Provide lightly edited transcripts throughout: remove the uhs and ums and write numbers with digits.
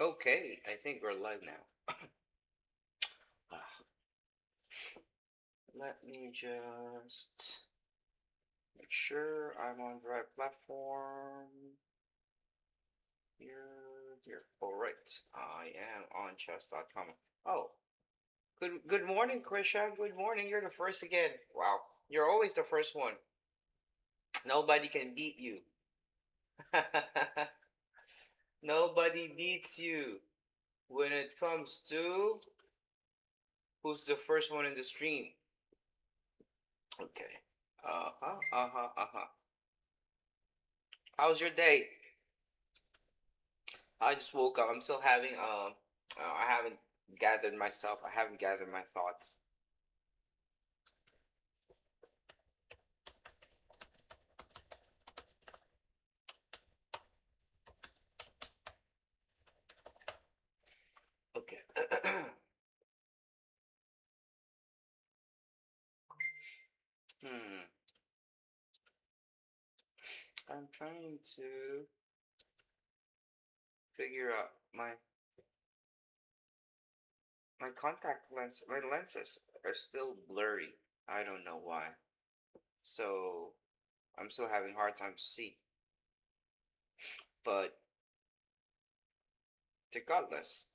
Okay, I think we're live now. Ah, let me just make sure I'm on the right platform. Here. All right, I am on chess.com. Oh, good morning, Krisha. Good morning. You're the first again. Wow, you're always the first one. Nobody can beat you. Nobody beats you when it comes to who's the first one in the stream. Okay. Uh huh. How's your day? I just woke up. I'm still having I haven't gathered myself. I haven't gathered my thoughts. Okay. hmm. I'm trying to figure out my contact lens. My lenses are still blurry. I don't know why. So I'm still having a hard time to see. But regardless,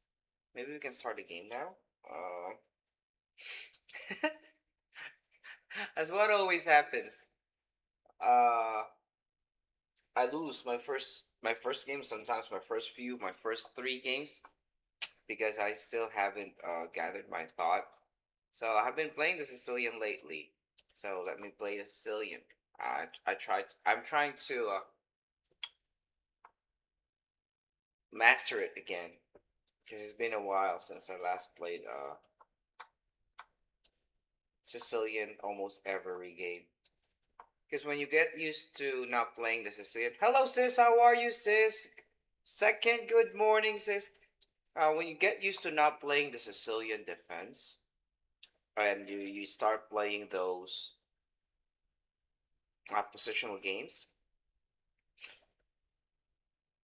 maybe we can start the game now. As what always happens. Uh, I lose my first game, sometimes my first three games, because I still haven't gathered my thought. So I've been playing the Sicilian lately. So let me play the Sicilian. I'm trying to master it again because it's been a while since I last played Sicilian almost every game. Because when you get used to not playing the Sicilian, hello sis, how are you sis? Second, good morning sis. When you get used to not playing the Sicilian defense, and you start playing those positional games,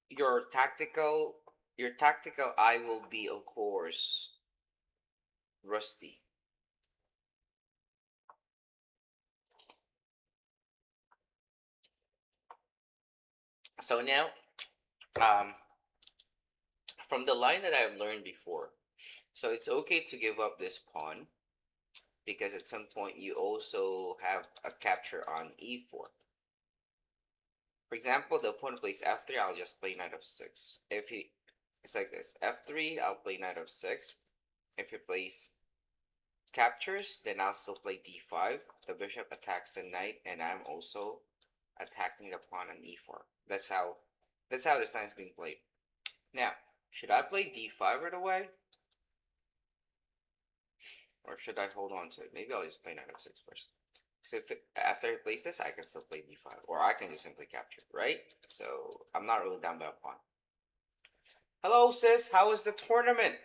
your tactical eye will be, of course, rusty. So now, um, from the line that I've learned before, so it's okay to give up this pawn because at some point you also have a capture on e4. For example, the opponent plays f3, I'll just play knight of 6. If he It's like this, f3, I'll play knight of 6. If he plays captures, then I'll still play d5. The bishop attacks the knight, and I'm also attacking the pawn on e4. That's how this line is being played. Now, should I play d5 right away? Or should I hold on to it? Maybe I'll just play knight of 6 first. So after he plays this, I can still play d5. Or I can just simply capture, right? So I'm not really down by a pawn. Hello, sis. How was the tournament?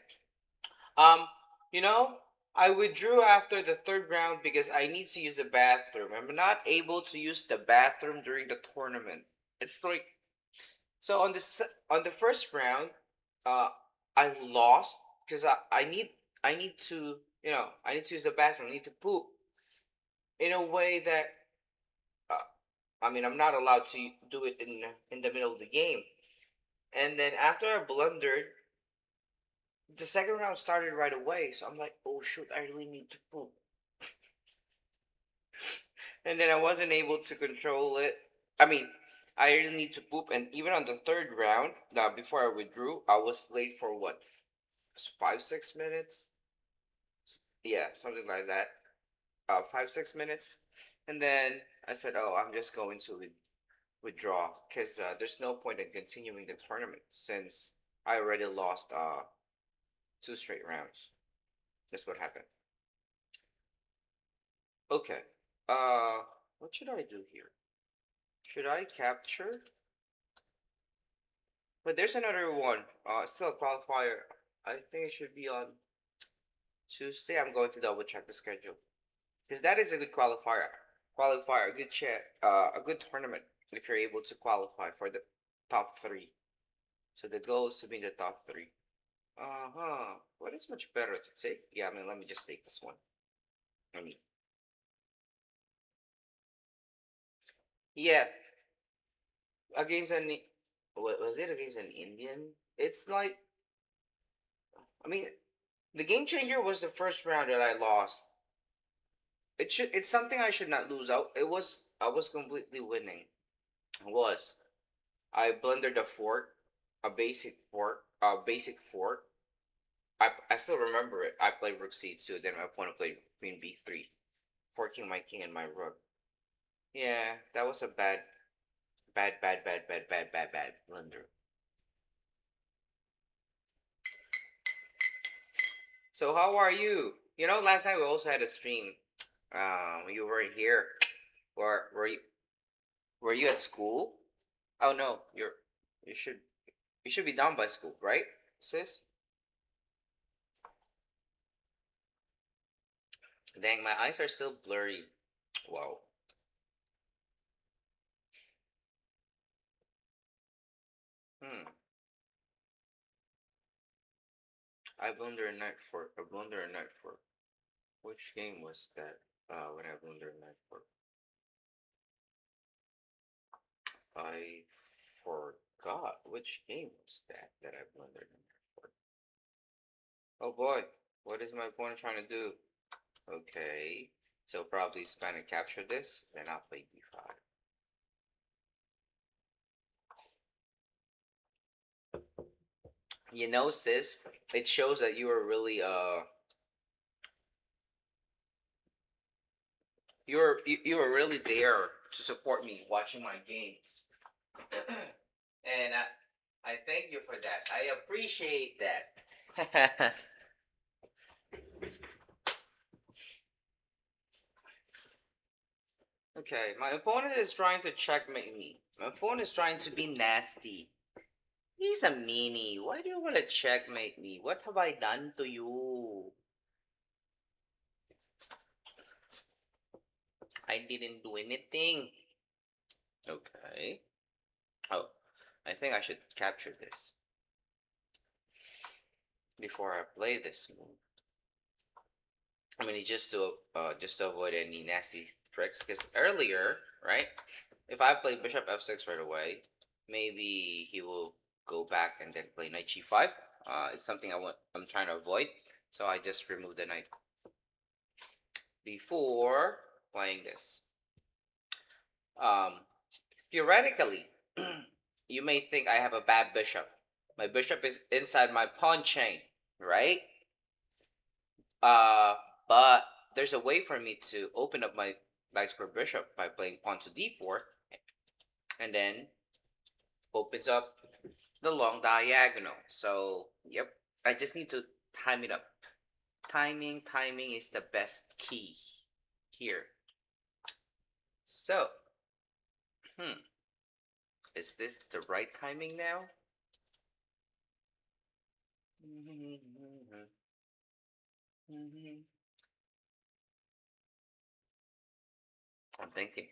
Um, you know, I withdrew after the third round because I need to use the bathroom. I'm not able to use the bathroom during the tournament. It's like, so on the first round, uh, I lost because I need to I need to use the bathroom. I need to poop in a way that uh, I mean I'm not allowed to do it in the middle of the game. And then after I blundered, the second round started right away. So I'm like, oh shoot, I really need to poop. And then I wasn't able to control it. I mean, I really need to poop. And even on the third round, before I withdrew, I was late for what, 5 6 minutes? Yeah, something like that. 5 6 minutes, and then I said, "Oh, I'm just going to withdraw because there's no point in continuing the tournament since I already lost two straight rounds." That's what happened. Okay. What should I do here? Should I capture? But there's another one. Still a qualifier. I think it should be on Tuesday. I'm going to double check the schedule because that is a good qualifier. Qualifier, a good a good tournament if you're able to qualify for the top three. So the goal is to be in the top three. Uh-huh. What is much better to take? Yeah, I mean, let me just take this one. I mean, yeah, against an, what was it against an Indian? It's like, I mean, the game changer was the first round that I lost. It's something I should not lose out. I was completely winning. I was. I blundered a fork, a basic fork. I still remember it. I played rook c2, then my opponent played queen b3, forking my king and my rook. Yeah, that was a bad blunder. So how are you? You know, last night we also had a stream. You weren't here. Or were you at school? Oh no, you should you should be done by school, right, sis? Dang, my eyes are still blurry. Wow. Hmm. I blunder a knight for a blunder a knight for. Which game was that? When I blunder a knight for. I forgot which game was that I blundered a knight for. Oh boy, what is my opponent trying to do? Okay, so probably span and capture this, then I'll play b5. You know, sis, it shows that you are really you were really there to support me watching my games. And I thank you for that. I appreciate that. Okay, my opponent is trying to checkmate me. My opponent is trying to be nasty. He's a meanie. Why do you want to checkmate me? What have I done to you? I didn't do anything. Okay. Oh, I think I should capture this before I play this move. I mean, just to avoid any nasty tricks. Because earlier, right? If I play bishop f6 right away, maybe he will go back and then play knight g5. It's something I'm trying to avoid. So I just remove the knight before playing this. Um, Theoretically, you may think I have a bad bishop. My bishop is inside my pawn chain, right? Uh, but there's a way for me to open up my knight square bishop by playing pawn to d4, and then opens up the long diagonal. So, yep, I just need to time it up. Timing is the best key here. So, hmm, is this the right timing now? I'm thinking,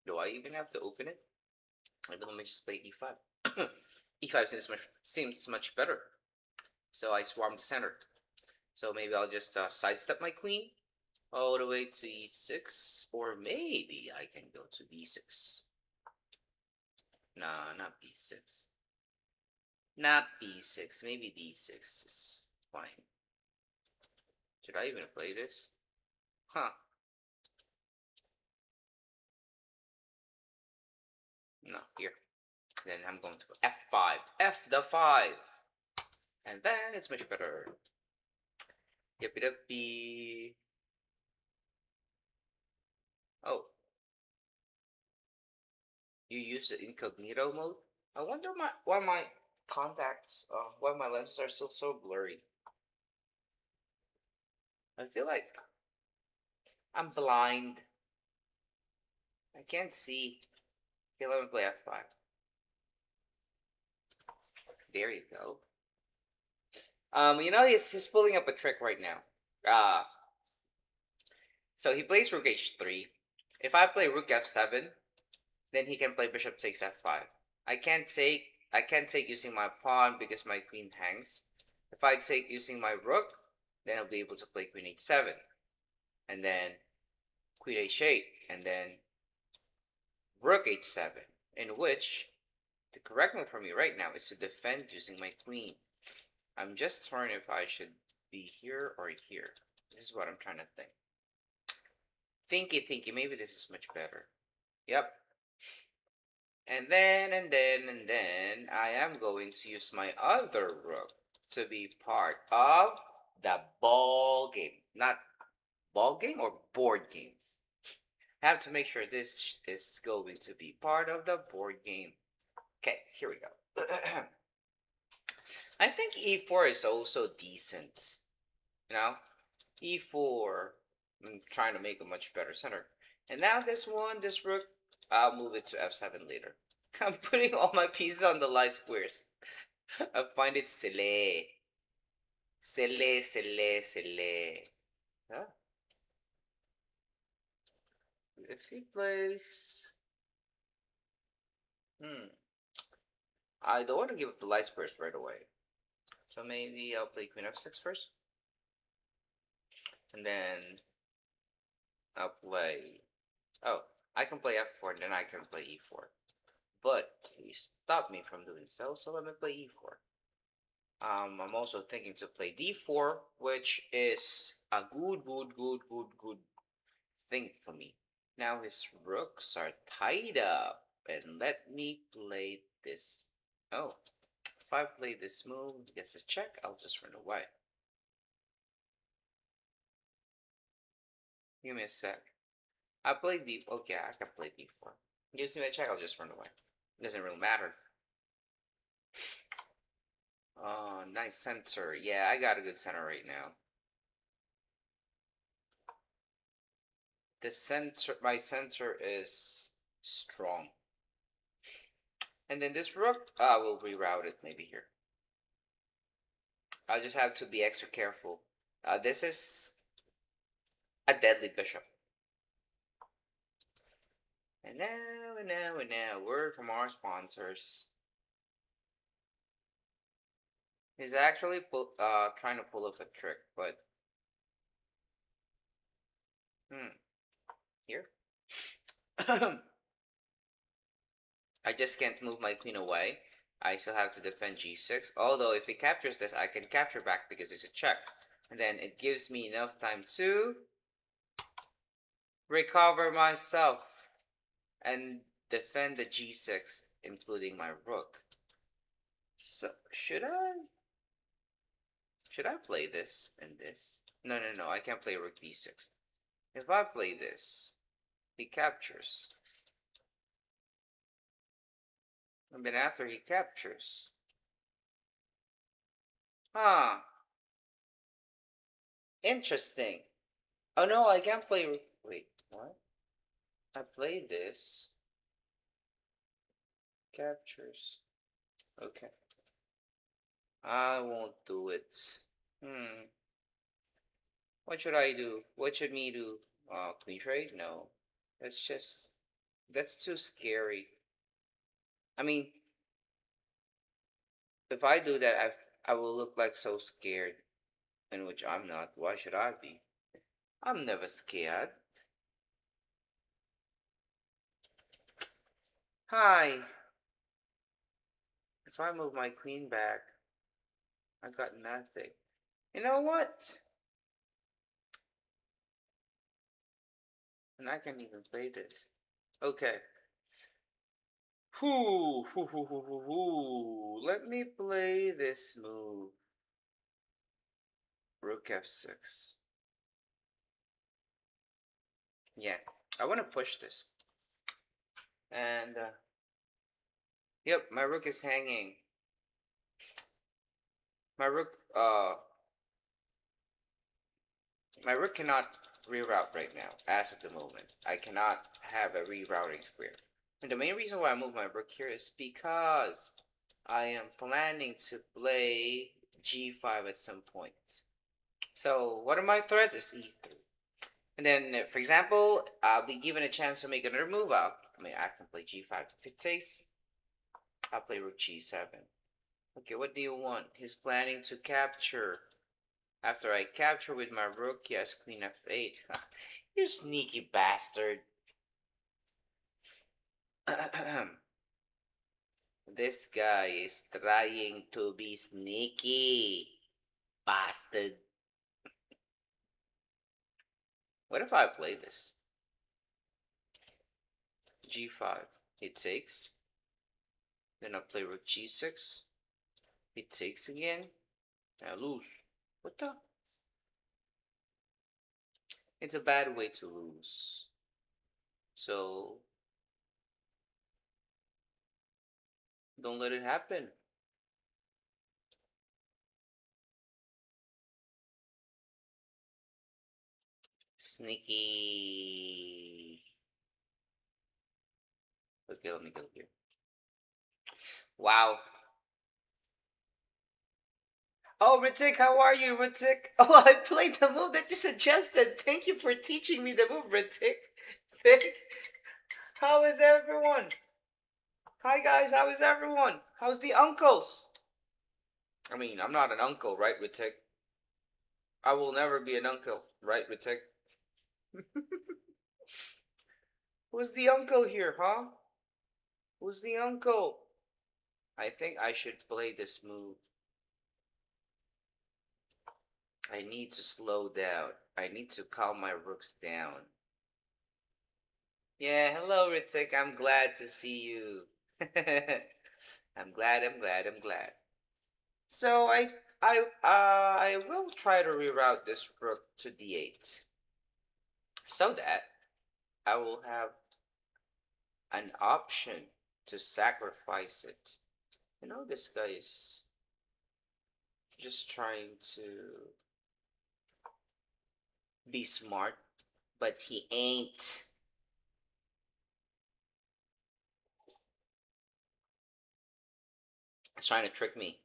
do I even have to open it? Maybe let me just play e5. E5 seems much better. So I swarm the center. So maybe I'll just sidestep my queen all the way to e6, or maybe I can go to b6. Nah, not b6. Not b6. Maybe d6 is fine. Should I even play this? Huh. No, here. Then I'm going to go f5. F the 5. And then it's much better. Yippee dippy. Oh, you use the incognito mode? I wonder why my contacts, why my lenses are still so blurry. I feel like I'm blind. I can't see. Okay, let me play f5. There you go. You know he's pulling up a trick right now. Uh so he plays rook h3. If I play rook f7, then he can play bishop takes f5. I can't take I can't take using my pawn because my queen hangs. If I take using my rook, then I'll be able to play queen h7. And then queen h8. And then rook h7. In which, the correct move for me right now is to defend using my queen. I'm just torn if I should be here or here. This is what I'm trying to think. Thinky, maybe this is much better. Yep. And then I am going to use my other rook to be part of the ball game. Not ball game or board game. I have to make sure this is going to be part of the board game. Okay, here we go. I think e4 is also decent. You know, e4. I'm trying to make a much better center. And now this rook, I'll move it to f7 later. I'm putting all my pieces on the light squares. I find it silly. Silly. Huh? If he plays... I don't want to give up the light squares right away. So maybe I'll play queen f6 first. And then I'll play... Oh, I can play f4 and then I can play e4. But he stopped me from doing so let me play e4. I'm also thinking to play d4, which is a good thing for me. Now his rooks are tied up, and let me play this. Oh, if I play this move, gets a check, I'll just run away. Give me a sec. I play d. Okay, I can play d4. Gives me a check, I'll just run away. It doesn't really matter. Oh, nice center. Yeah, I got a good center right now. The center, my center is strong. And then this rook, will reroute it maybe here. I just have to be extra careful. This is a deadly bishop. And now, word from our sponsors. He's actually trying to pull off a trick, but here. I just can't move my queen away. I still have to defend g6. Although if he captures this, I can capture back because it's a check. And then it gives me enough time to recover myself and defend the g6, including my rook. So, should I play this and this? No, I can't play rook d6. If I play this, he captures. And then after he captures... Interesting. Oh no, I can't play... Wait, what? I played this. Captures. Okay. I won't do it. What should I do? What should me do? Queen trade? No. That's too scary. I mean, if I do that, I will look like so scared. In which I'm not. Why should I be? I'm never scared. Hi. If I move my queen back, I got nothing. You know what? And I can't even play this. Okay. Let me play this move. Rook f6. Yeah, I want to push this. And, yep, my rook is hanging. My rook cannot reroute right now, as of the moment. I cannot have a rerouting square. And the main reason why I move my rook here is because I am planning to play g5 at some point. So, what are my threats? Is e3. And then, for example, I'll be given a chance to make another move out. I mean, I can play g5 if it takes. I'll play rook g7. Okay, what do you want? He's planning to capture. After I capture with my rook, he has queen f8. You sneaky bastard. This guy is trying to be sneaky. Bastard. What if I play this? g5. He takes. Then I play rook g6. He takes again. I lose. What the? It's a bad way to lose. So don't let it happen. Sneaky. Okay, let me go here. Wow. Oh, Ritik, how are you, Ritik? Oh, I played the move that you suggested. Thank you for teaching me the move, Ritik. How is everyone? Hi, guys. How is everyone? How's the uncles? I mean, I'm not an uncle, right, Ritik? I will never be an uncle, right, Ritik? Who's the uncle here, huh? Who's the uncle? I think I should play this move. I need to slow down. I need to calm my rooks down. Yeah, hello, Ritik. I'm glad to see you. I'm glad. So I will try to reroute this rook to d8, so that I will have an option to sacrifice it. You know, this guy is just trying to be smart, but he ain't. He's trying to trick me.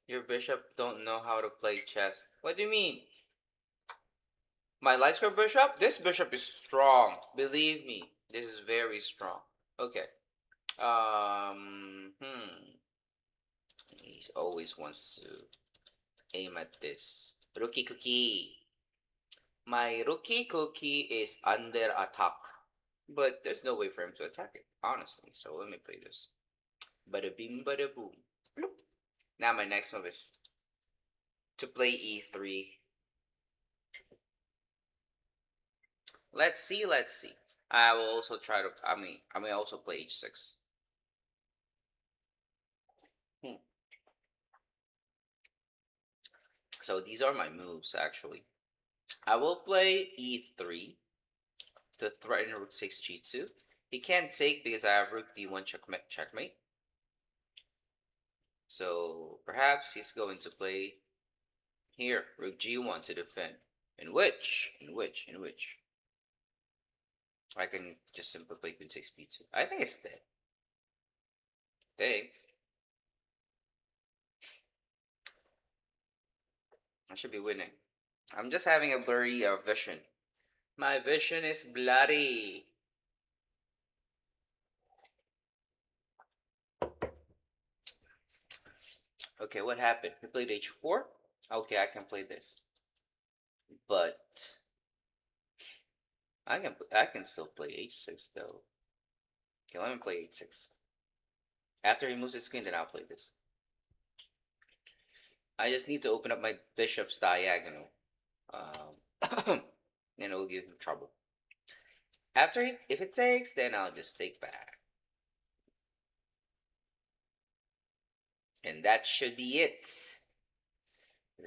Your bishop don't know how to play chess. What do you mean? My light square bishop? This bishop is strong. Believe me, this is very strong. Okay. He always wants to aim at this. Rookie cookie. My rookie cookie is under attack. But there's no way for him to attack it, honestly. So let me play this. Bada bing, bada boom. Bloop. Now my next move is to play e3. Let's see. I will also try to. I may also play h6. So these are my moves actually. I will play e3 to threaten rook 6 g2. He can't take because I have rook d1 checkmate. So perhaps he's going to play here rook g1 to defend. In which I can just simply play queen 6 b2. I think it's dead. I should be winning. I'm just having a blurry vision. My vision is bloody. Okay, what happened? We played h4. Okay, I can play this, but I can still play h6 though. Okay, let me play h6. After he moves his queen, then I'll play this. I just need to open up my bishop's diagonal, and it will give him trouble. After if it takes, then I'll just take back. And that should be it.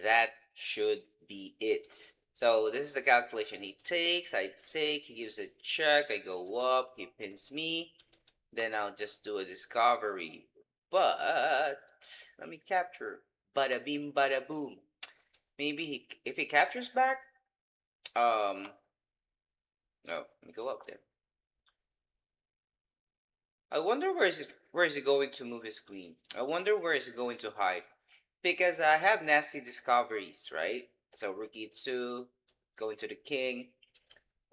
That should be it. So this is the calculation. He takes, I take, he gives a check, I go up, he pins me. Then I'll just do a discovery. But let me capture. Bada bing, bada boom. Maybe if he captures back, no, let me go up there. I wonder where is he going to move his queen? I wonder where is he going to hide? Because I have nasty discoveries, right? So rook e2, going to the king.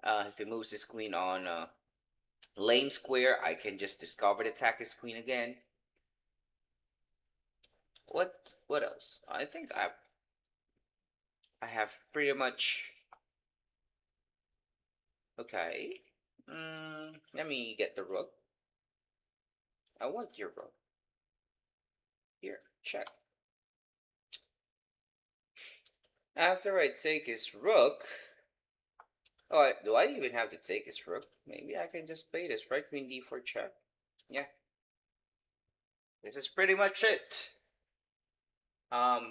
If he moves his queen on lame square, I can just discover the attack his queen again. What else? I think I have pretty much. Okay. Let me get the rook. I want your rook. Here, check. After I take his rook. Oh, do I even have to take his rook? Maybe I can just play this, right? Queen d4 check. Yeah. This is pretty much it.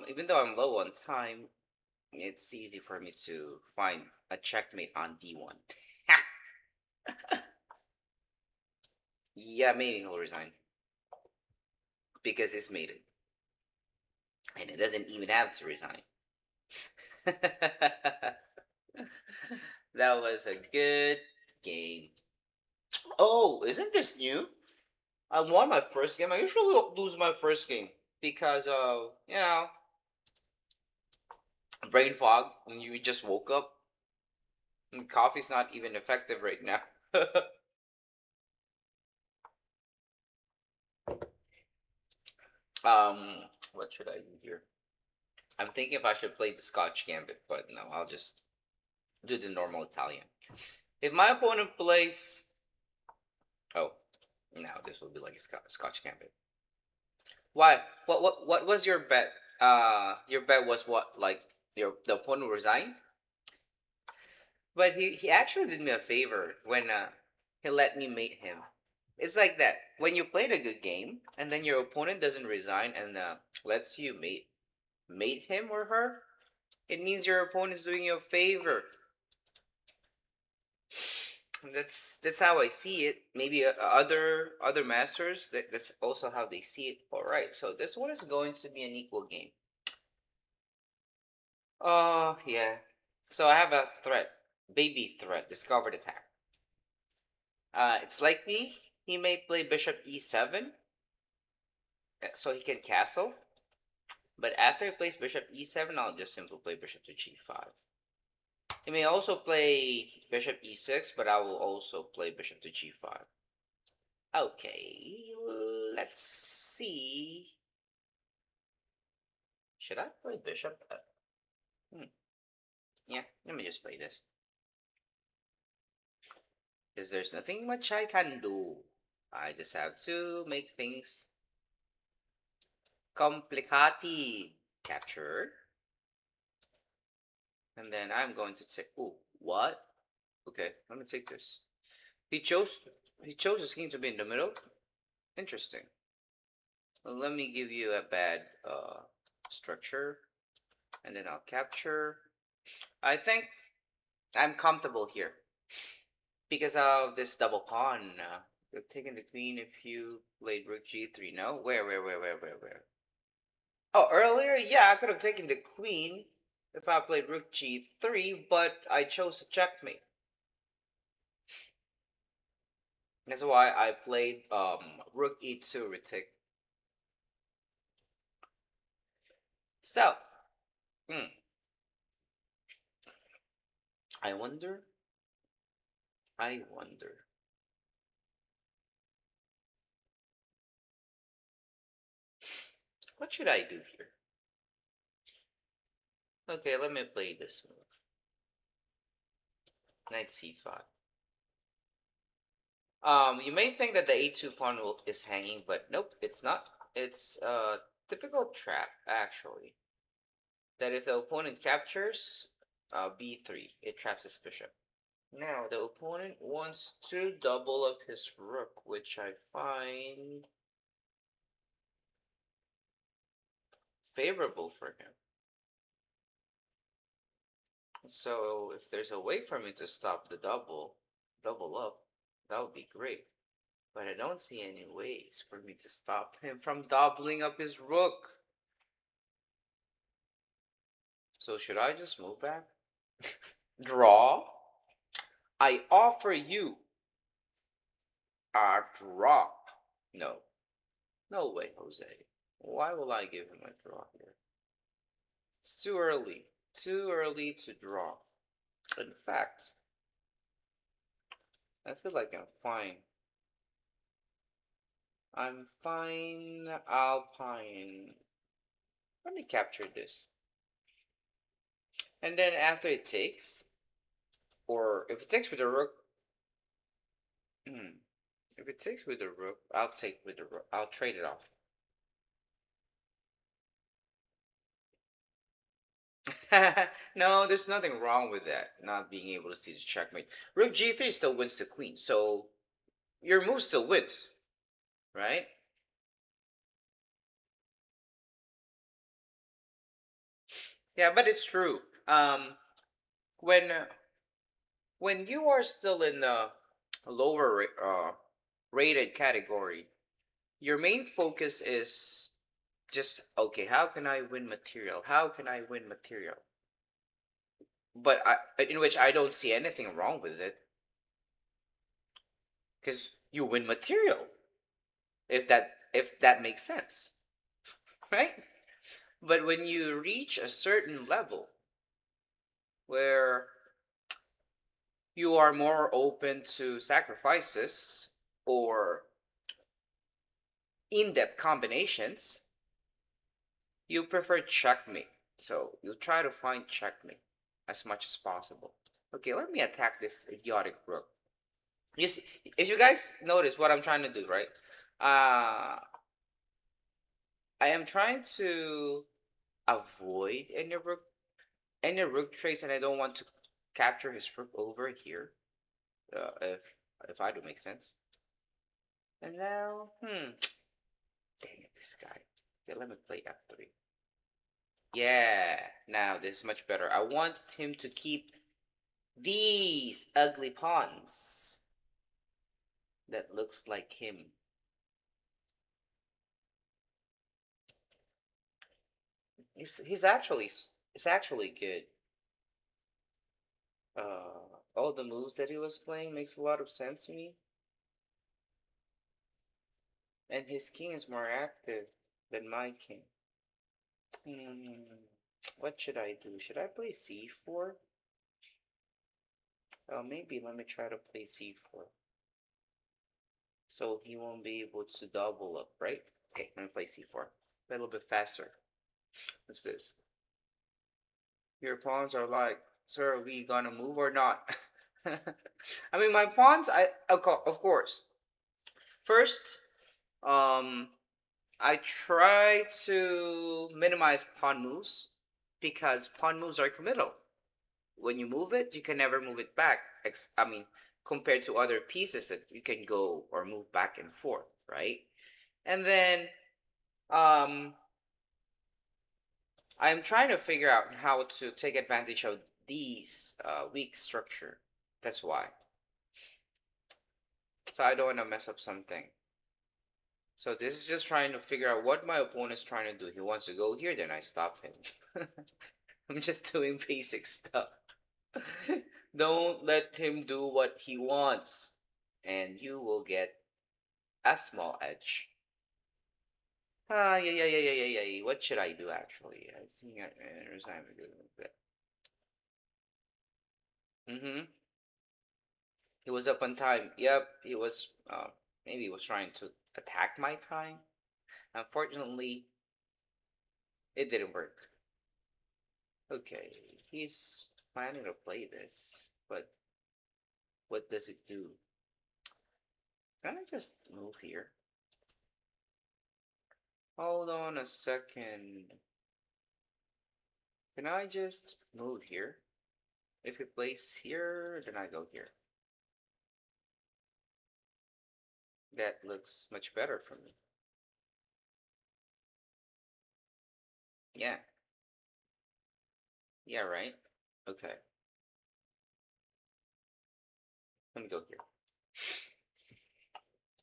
Even though I'm low on time, it's easy for me to find a checkmate on d1. Yeah, maybe he'll resign. Because it's mated. And it doesn't even have to resign. That was a good game. Oh, isn't this new? I won my first game. I usually lose my first game because of, brain fog when you just woke up. And coffee's not even effective right now. What should I do here? I'm thinking if I should play the Scotch Gambit, but no, I'll just do the normal Italian. If my opponent plays, oh, now this will be like a Scotch Gambit. Why? What was your bet? Your bet was what? Like the opponent resigned? But he actually did me a favor when he let me mate him. It's like that. When you played a good game and then your opponent doesn't resign and lets you mate him or her, it means your opponent is doing you a favor. That's how I see it. Maybe other masters that's also how they see it. All right, so this one is going to be an equal game. Oh yeah. So I have a threat, baby threat, discovered attack. It's likely he may play bishop e7, so he can castle. But after he plays bishop e7, I'll just simply play bishop to g5. He may also play bishop e6, but I will also play bishop to g5. Okay, let's see. Should I play bishop? Yeah, let me just play this. Because there's nothing much I can do. I just have to make things complicati. Capture. And then I'm going to take. Oh, what? Okay, let me take this. He chose his king to be in the middle. Interesting. Well, let me give you a bad structure, and then I'll capture. I think I'm comfortable here because of this double pawn. You're taking the queen if you played rook g3. No, where? Oh, earlier, yeah, I could have taken the queen if I played rook g3, but I chose a checkmate. That's why I played rook e2 retake. So, I wonder. What should I do here? Okay, let me play this move. Knight c5. You may think that the a2 pawn is hanging, but nope, it's not. It's a typical trap, actually. That if the opponent captures b3, it traps his bishop. Now, the opponent wants to double up his rook, which I find favorable for him. So, if there's a way for me to stop the double up, that would be great. But I don't see any ways for me to stop him from doubling up his rook. So should I just move back? Draw? I offer you a draw. No. No way, Jose. Why will I give him a draw here? It's too early. Too early to draw. In fact, I feel like I'm fine. I'm fine, Alpine. Let me capture this. And then after it takes, or if it takes with the rook, if it takes with the rook, I'll take with the rook. I'll trade it off. No, there's nothing wrong with that. Not being able to see the checkmate. Rook g3 still wins the queen, so your move still wins, right? Yeah, but it's true. When when you are still in the lower rated category, your main focus is just okay. How can I win material? How can I win material? But in which I don't see anything wrong with it, because you win material. If that makes sense, right? But when you reach a certain level where you are more open to sacrifices or in-depth combinations, you prefer checkmate. So you'll try to find checkmate as much as possible. Okay, let me attack this idiotic rook. You see, if you guys notice what I'm trying to do, right? I am trying to avoid any rook traits, and I don't want to capture his rook over here. If I do make sense. And now, dang it, this guy. Okay, let me play f3. Yeah, now this is much better. I want him to keep these ugly pawns that looks like him. He's actually good. All the moves that he was playing makes a lot of sense to me. And his king is more active than my king. What should I do? Should I play c4? Maybe let me try to play c4. So he won't be able to double up, right? Okay, let me play c4. A little bit faster. What's this? Your pawns are like, sir, are we gonna move or not? I mean, my pawns, of course. First, um, I try to minimize pawn moves because pawn moves are committal. When you move it, you can never move it back. I mean, compared to other pieces that you can go or move back and forth, right? And then, um, I'm trying to figure out how to take advantage of these weak structure. That's why. So I don't want to mess up something. So this is just trying to figure out what my opponent's trying to do. He wants to go here, then I stop him. I'm just doing basic stuff. Don't let him do what he wants, and you will get a small edge. Yeah. What should I do actually? I think there's time to do that. He was up on time. Yep, he was. Maybe he was trying to attack my time. Unfortunately, it didn't work. Okay, he's planning to play this, but what does it do? Can I just move here? Hold on a second. Can I just move here? If it plays here, then I go here. That looks much better for me. Yeah. Yeah, right? Okay. Let me go here.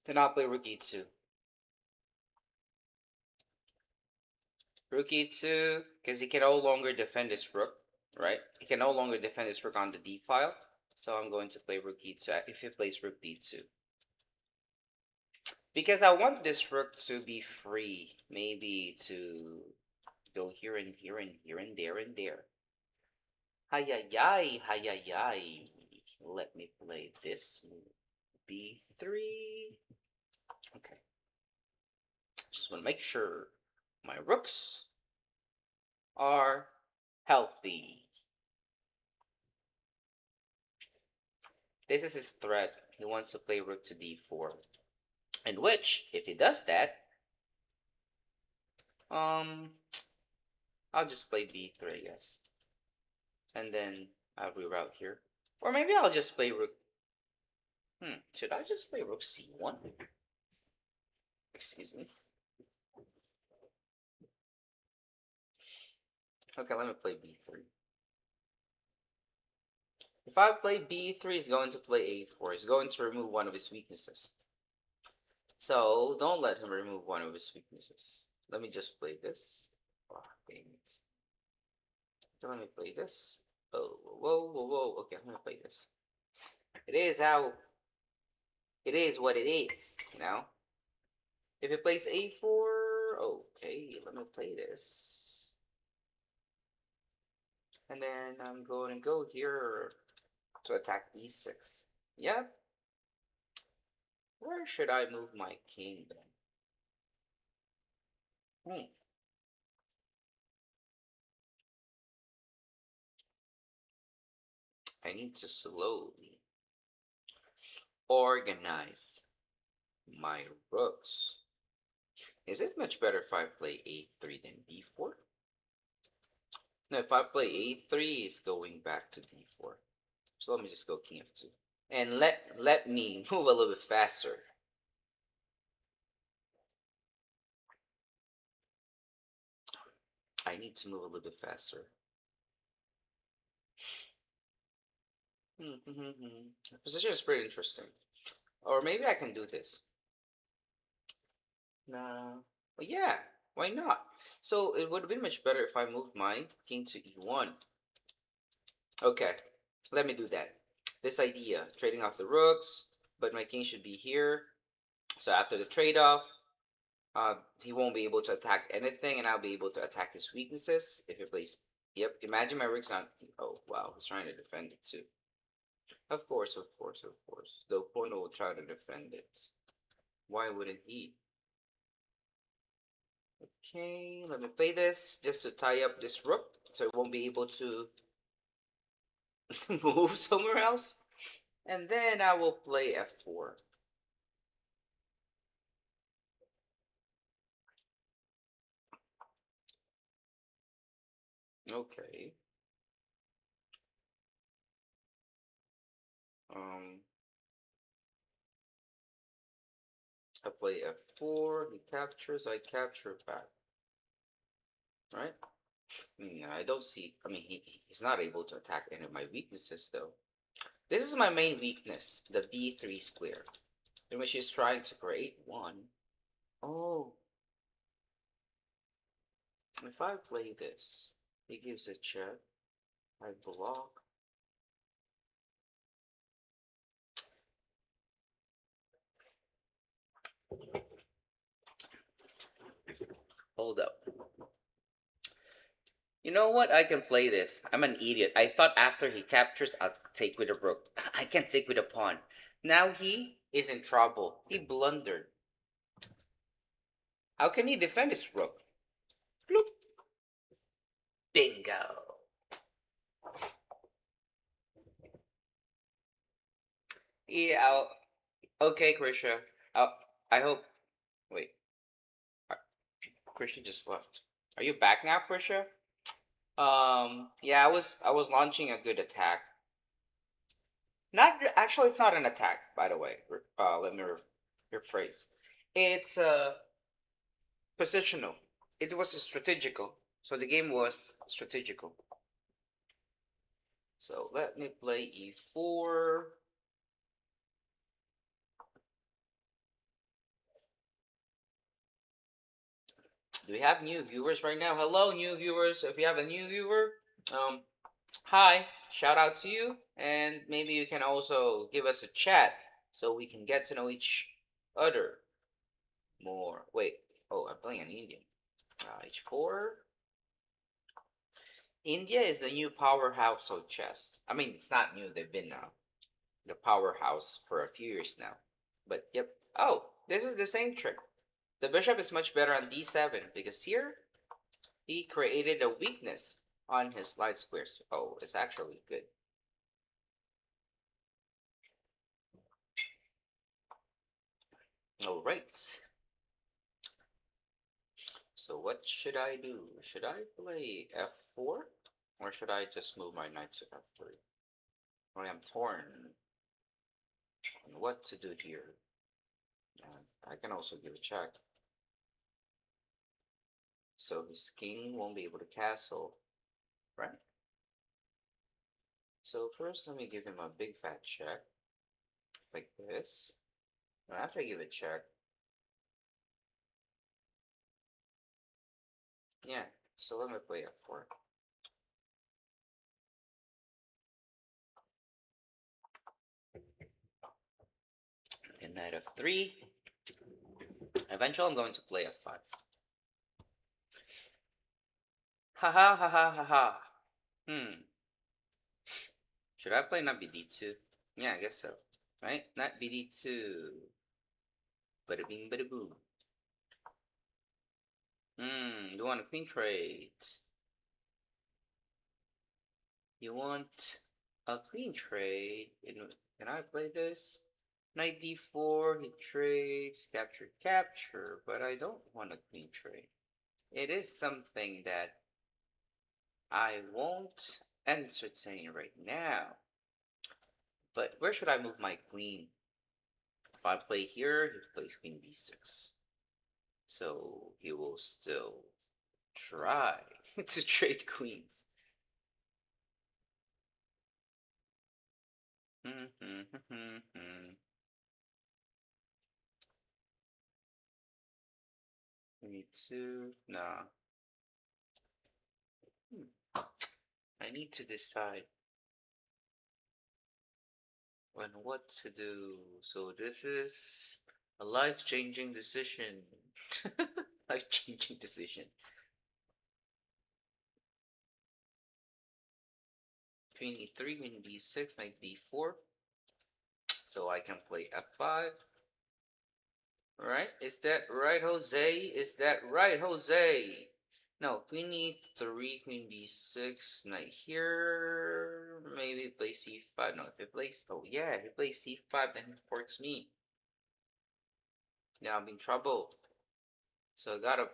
Then I'll play rook e2. Rook e2, because he can no longer defend his rook, right? He can no longer defend his rook on the d file. So I'm going to play rook e2 if he plays rook d2. Because I want this rook to be free, maybe to go here and here and here and there and there. Hayayay, hayayay. Let me play this move. b3. Okay. Just want to make sure my rooks are healthy. This is his threat. He wants to play rook to d4. And which, if he does that, I'll just play b3, I guess. And then I'll reroute here. Or maybe I'll just play rook. Should I just play rook c1? Excuse me. Okay, let me play b3. If I play b3, he's going to play a4. He's going to remove one of his weaknesses. So don't let him remove one of his weaknesses. Let me just play this. Oh, dang it. So let me play this. Oh, whoa. Okay, I'm gonna play this. It is what it is, you know? If it plays a4, okay, let me play this. And then I'm going to go here to attack e6. Yep. Where should I move my king then? I need to slowly organize my rooks. Is it much better if I play a3 than b4? No, if I play a3, it's going back to d4. So let me just go king f2. And let me move a little bit faster. I need to move a little bit faster. The position is pretty interesting. Or maybe I can do this. Nah. Well, yeah, why not? So it would have been much better if I moved my king to e1. Okay, let me do that. This idea, trading off the rooks, but my king should be here. So after the trade-off, he won't be able to attack anything, and I'll be able to attack his weaknesses if he plays. Yep, imagine my rook's not. Oh wow, he's trying to defend it too. Of course. The opponent will try to defend it. Why wouldn't he? Okay, let me play this just to tie up this rook, so it won't be able to move somewhere else. And then I will play f4. Okay. I play f4, he captures, I capture back. Right? I don't see, he's not able to attack any of my weaknesses though. This is my main weakness, the b3 square, in which he's trying to create one. Oh. If I play this, he gives a check, I block. Hold up. You know what? I can play this. I'm an idiot. I thought after he captures, I'll take with a rook. I can't take with a pawn. Now he is in trouble. He blundered. How can he defend his rook? Bloop. Bingo. Yeah. Okay, Krisha. I hope. Wait. Krisha just left. Are you back now, Krisha? Yeah, I was launching a good attack. Not actually, it's not an attack, by the way. Let me rephrase. It's positional. It was strategical. So the game was strategical. So let me play e4. Do we have new viewers right now? Hello, new viewers. If you have a new viewer, hi, shout out to you, and maybe you can also give us a chat so we can get to know each other more. Wait, I'm playing an Indian. H4. India is the new powerhouse of chess. It's not new. They've been the powerhouse for a few years now. But yep. Oh, this is the same trick. The bishop is much better on d7 because here he created a weakness on his light squares. Oh, it's actually good. All right. So what should I do? Should I play f4? Or should I just move my knight to f3? I am torn on what to do here. I can also give a check. So his king won't be able to castle, right? So first let me give him a big fat check, like this. And after I give a check, yeah, so let me play f4. And knight f3. Eventually I'm going to play f5. Ha ha ha ha ha ha. Should I play knight bd2? Yeah, I guess so. Right? Knight bd2. Bada bing, bada boom. You want a queen trade? You want a queen trade? Can I play this? Knight d4, he trades, capture, capture, but I don't want a queen trade. It is something that I won't entertain right now. But where should I move my queen? If I play here, he plays queen b6. So he will still try to trade queens. Me too. Nah. I need to decide on what to do. So this is a life-changing decision. Life-changing decision. Queen e3, queen d6, knight d4. So I can play f5. Right? Is that right, Jose? Is that right, Jose? No, queen e3, queen b6, knight here. Maybe play c5. No, if it plays, oh yeah, if it plays c5, then he forks me. Now I'm in trouble. So I gotta.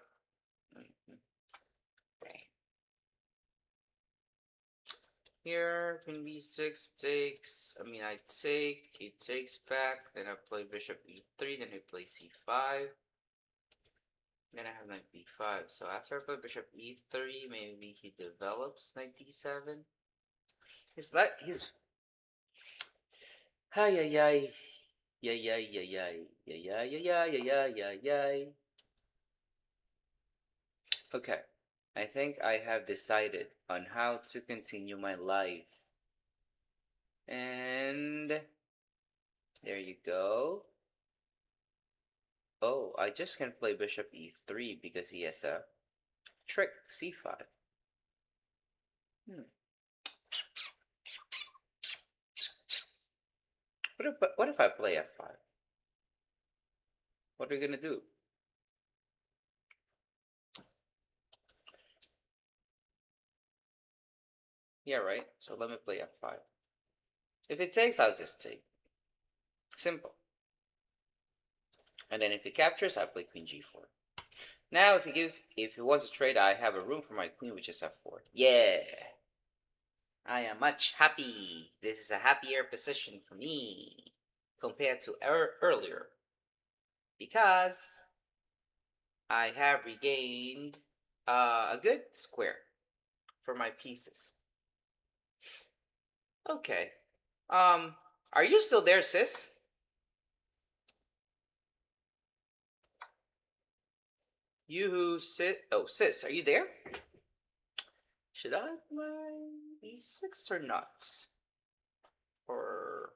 Here, queen b6 takes. I take. He takes back. Then I play bishop e3. Then he plays c5. Then I have knight b5. So after I play bishop e3, maybe he develops knight d7. He's. Ay ay ay. Yay yay yay yay yay yay yay yay yay yay. Okay. I think I have decided on how to continue my life. And there you go. Oh, I just can play bishop e3 because he has a trick c5. What if I play f5? What are we gonna do? Yeah, right? So let me play f5. If it takes, I'll just take. Simple. And then if he captures, I play queen g4. Now, if he wants to trade, I have a room for my queen, which is f4. Yeah! I am much happy. This is a happier position for me compared to earlier. Because I have regained a good square for my pieces. Okay. Are you still there, sis? You who sit. Oh, sis, are you there? Should I play e6 or not? Or.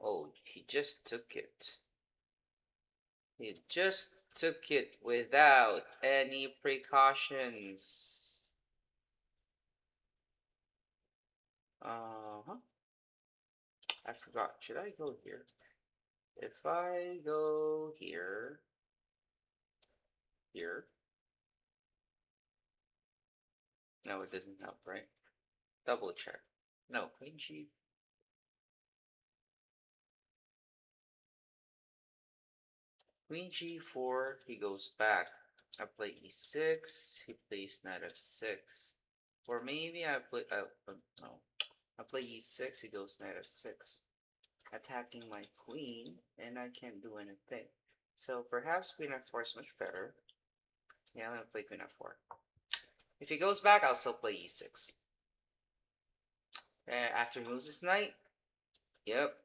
Oh, he just took it. He just took it without any precautions. Uh-huh. I forgot. Should I go here? If I go here, here. No, it doesn't help, right? Double check. No, Queen G. Queen G4, he goes back. I play E6, he plays Knight F6. Or maybe I play, no. I play E6, he goes Knight F6. Attacking my queen, and I can't do anything. So perhaps Queen F4 is much better. Yeah, I'm gonna play Queen F4. If he goes back, I'll still play E6. After he moves his knight, yep.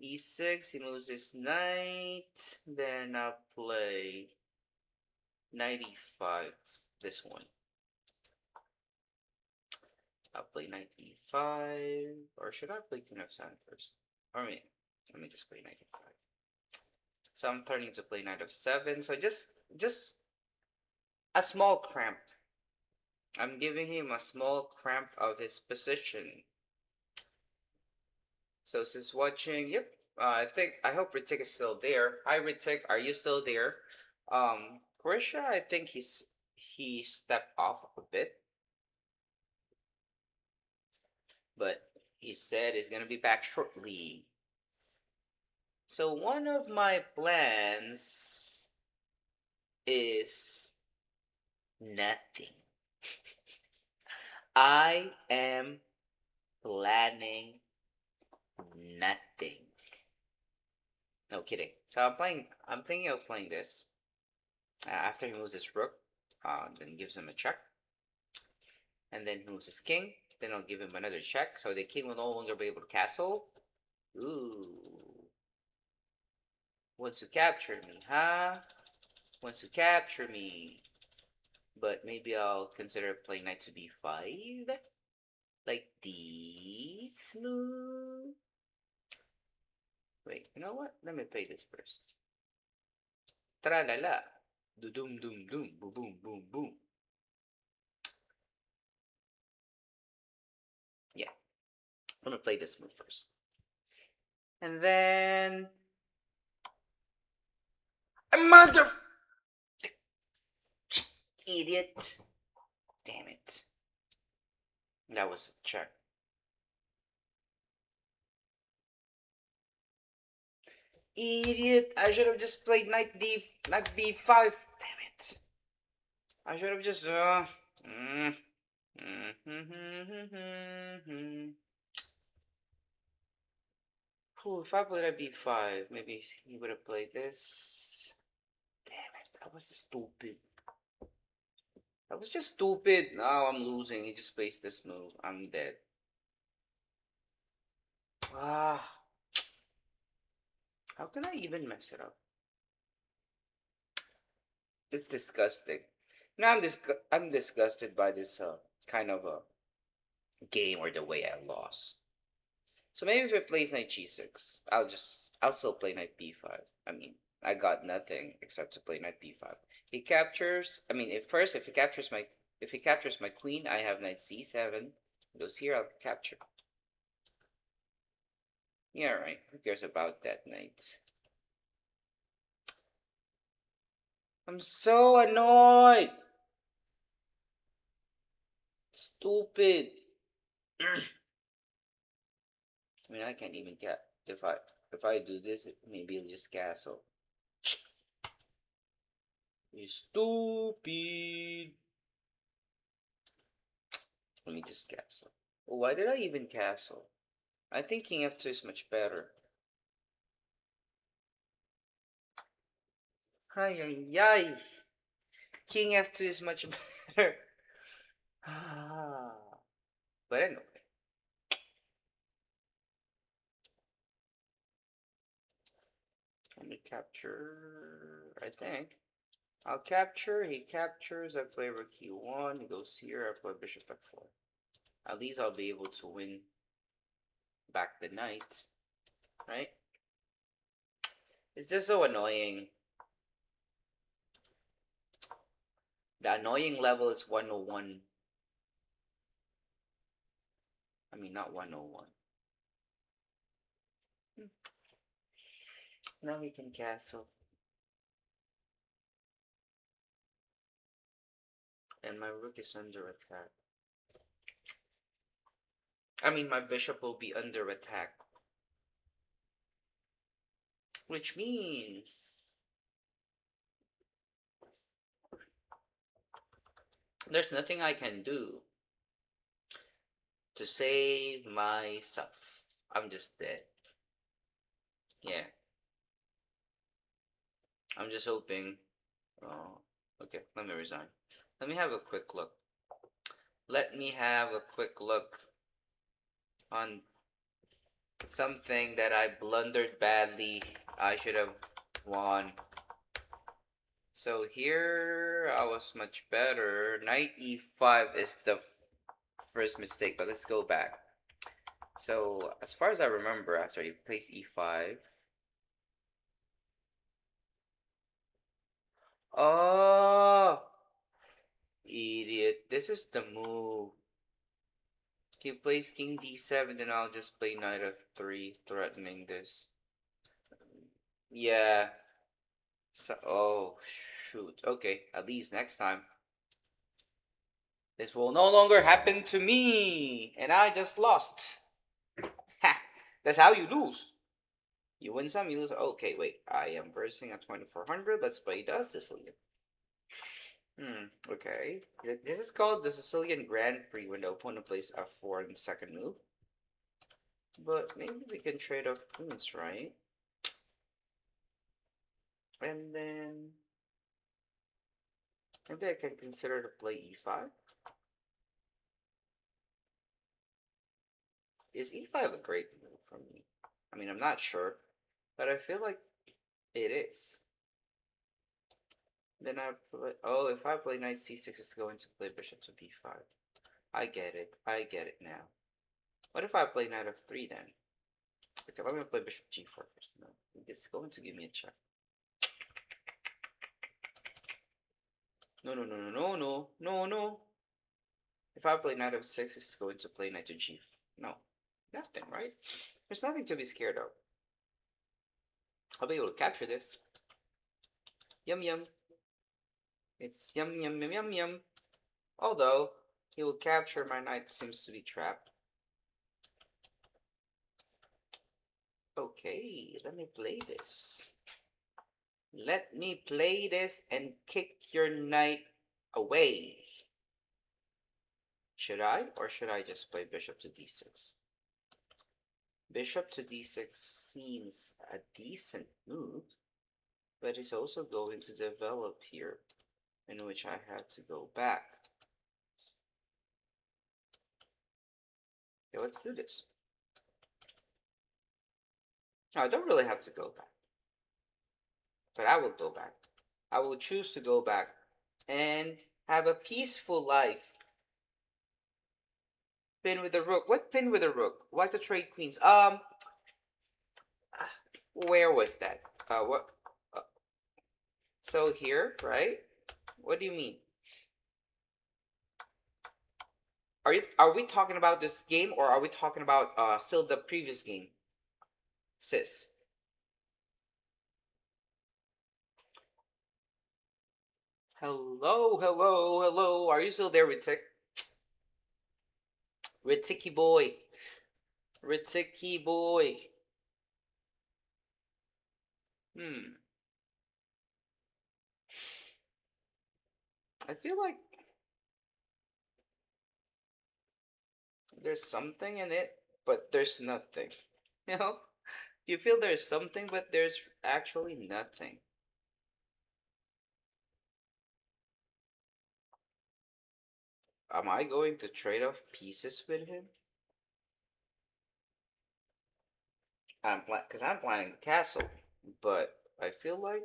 E6, he moves his knight. Then I'll play knight E5. This one. I'll play knight E5. Or should I play Queen F7 first? Or let me just play knight E5. So I'm turning to play knight F7. So just a small cramp. I'm giving him a small cramp of his position. So since watching, yep, I hope Ritik is still there. Hi Ritik, are you still there? Croatia, I think he stepped off a bit, but he said he's gonna be back shortly. So one of my plans is nothing. I am planning nothing. No kidding. So I'm thinking of playing this. After he moves his rook, then gives him a check. And then he moves his king. Then I'll give him another check. So the king will no longer be able to castle. Ooh. Wants to capture me, huh? Wants to capture me. But maybe I'll consider playing knight to b5. Like this move. Wait, you know what? Let me play this first. Tra-la-la. Do-doom, doom, doom, boom, boom, boom, boom. Yeah. I'm gonna play this move first. And then... Mother... Idiot. Damn it. That was a check. Idiot. I should have just played knight b5. Damn it. I should have just... Ooh, if I played at b5, maybe he would have played this. Damn it, that was stupid. That was just stupid. Now I'm losing. He just plays this move. I'm dead. Ah. How can I even mess it up? It's disgusting. Now I'm disgusted by this kind of a game or the way I lost. So maybe if it plays knight g6, I'll still play knight b5. I mean, I got nothing except to play knight b5. He captures. I mean, if he captures my queen, I have knight c7. He goes here, I'll capture. Yeah, right. Who cares about that knight? I'm so annoyed. Stupid. I mean, I can't even get if I do this, maybe it'll just castle. You stupid. Let me just castle. Oh, why did I even castle? I think King F2 is much better. Ay, ay, ay. King F2 is much better. But anyway. Let me capture, I think. I'll capture, he captures, I play rook e1, he goes here, I play bishop f4. At least I'll be able to win back the knight, right? It's just so annoying. The annoying level is 101. I mean, not 101. Now we can castle. And my rook is under attack. I mean, my bishop will be under attack. Which means there's nothing I can do to save myself. I'm just dead. Yeah. I'm just hoping. Oh, okay. Let me resign. Let me have a quick look. Let me have a quick look on something that I blundered badly. I should have won. So here I was much better. Knight e5 is the first mistake, but let's go back. So as far as I remember, after you place e5. Oh, idiot. This is the move. He plays king d7, then I'll just play knight f3, threatening this. Yeah. So, oh, shoot. Okay, at least next time. This will no longer happen to me. And I just lost. Ha! That's how you lose. You win some, you lose. Okay, wait. I am versing at 2400. Let's play the Sicilian. Okay. This is called the Sicilian Grand Prix when the opponent plays f4 in the second move. But maybe we can trade off queens, right? And then maybe I can consider to play e5. Is e5 a great move for me? I mean, I'm not sure, but I feel like it is. Then I play. Oh, if I play knight c6, it's going to play bishop to b5. I get it. I get it now. What if I play knight f3 then? Okay, let me play bishop g4 first. No, it's going to give me a check. No, no, no, no, no, no, no, no. If I play knight f6, it's going to play knight to g4. No, nothing, right? There's nothing to be scared of. I'll be able to capture this. Yum yum. It's yum yum yum yum yum. Although, he will capture my knight, seems to be trapped. Okay, let me play this. Let me play this and kick your knight away. Should I? Or should I just play bishop to d6? Bishop to d6 seems a decent move, but it's also going to develop here, in which I have to go back. Okay, let's do this. No, I don't really have to go back, but I will go back. I will choose to go back and have a peaceful life. Pin with the rook. What pin with the rook? Why's the trade queens? Where was that? What? So here, right? What do you mean? Are we talking about this game, or are we talking about still the previous game? Sis. Hello, hello, hello. Are you still there, Ritik? Ritiki boy. Ritiki boy. I feel like there's something in it, but there's nothing. You know? You feel there's something, but there's actually nothing. Am I going to trade off pieces with him? Because I'm planning a castle, but I feel like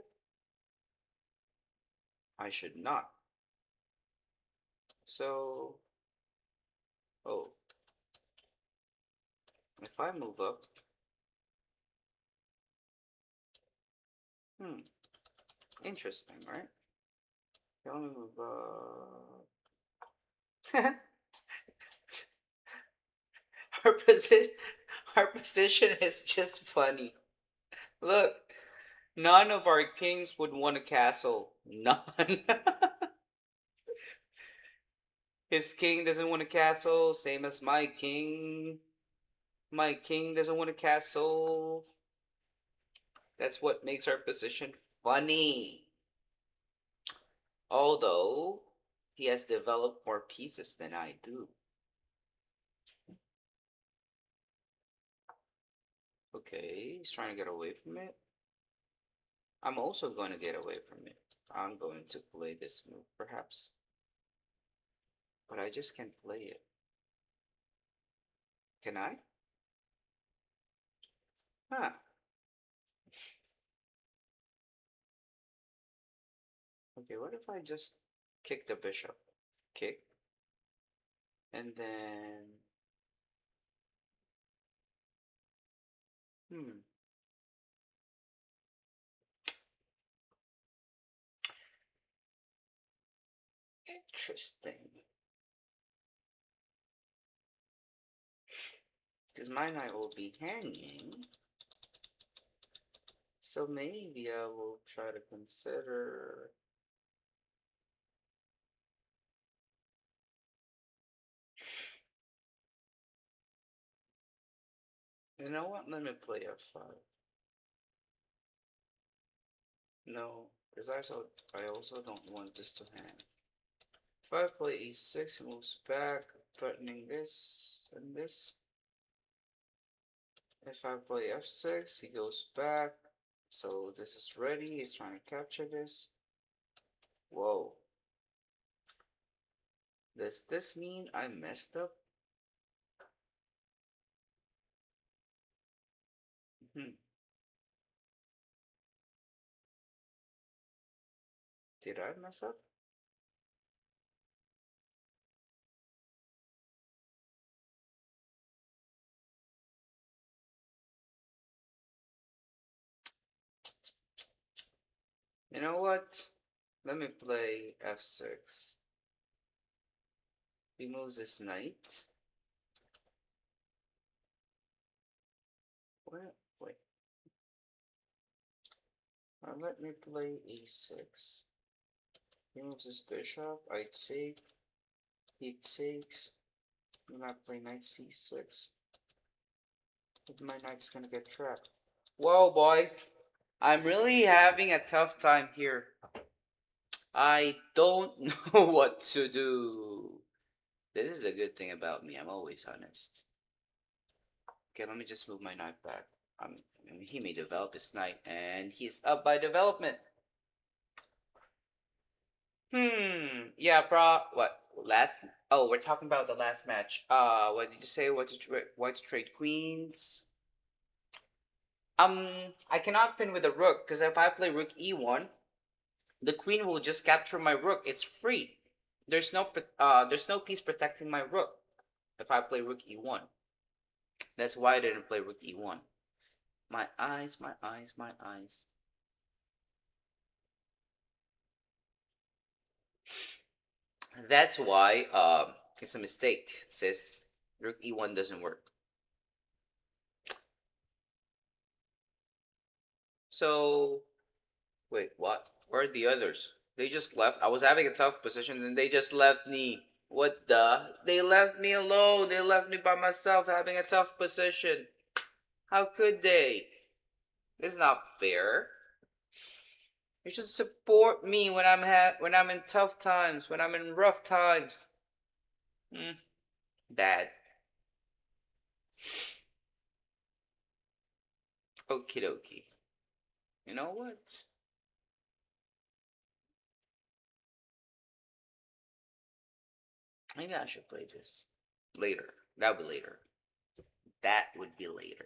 I should not. So, oh, if I move up, interesting, right? Let me move up. Our position, our position is just funny. Look, None of our kings would want a castle. None. His king doesn't want a castle, same as my king. My king doesn't want a castle. That's what makes our position funny. Although, he has developed more pieces than I do. Okay, he's trying to get away from it. I'm also going to get away from it. I'm going to play this move, perhaps. But I just can't play it. Can I? Huh. Okay, what if I just kick the bishop? Kick. And then... Hmm. Interesting. Because my knight will be hanging. So maybe I will try to consider... You know what? Let me play f5. No, because I also don't want this to hang. If I play e6, he moves back, threatening this and this. If I play f6, he goes back. So this is ready. He's trying to capture this. Whoa. Does this mean I messed up? Hmm. Did I mess up? You know what? Let me play f6. He moves his knight. Wait. Let me play e6. He moves his bishop. I take. He takes. I'm gonna play knight c6. But my knight's gonna get trapped. Whoa, boy. I'm really having a tough time here. I don't know what to do. This is a good thing about me. I'm always honest. Okay, let me just move my knight back. I mean, he may develop his knight, and he's up by development. Yeah, what last? Oh, we're talking about the last match. What did you say? What to trade queens? I cannot pin with a rook because if I play rook e1, the queen will just capture my rook. It's free. There's no piece protecting my rook if I play rook e1. That's why I didn't play rook e1. My eyes, my eyes, my eyes. That's why it's a mistake, sis. Rook e1 doesn't work. So wait, what? Where are the others? They just left. I was having a tough position and they just left me. What the? They left me alone. They left me by myself having a tough position. How could they? This is not fair. You should support me when when I'm in tough times, when I'm in rough times. Bad. Okie dokie. You know what? Maybe I should play this later. That would be later. That would be later.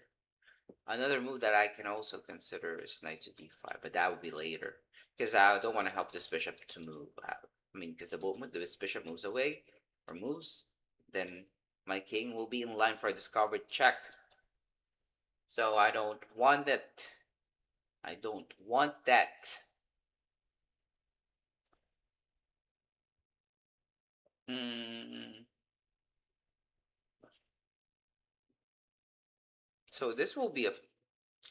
Another move that I can also consider is knight to d5, but that would be later. Because I don't want to help this bishop to move out. I mean, because the moment this bishop moves away, or moves, then my king will be in line for a discovered check. So I don't want it. I don't want that. Hmm. So this will be a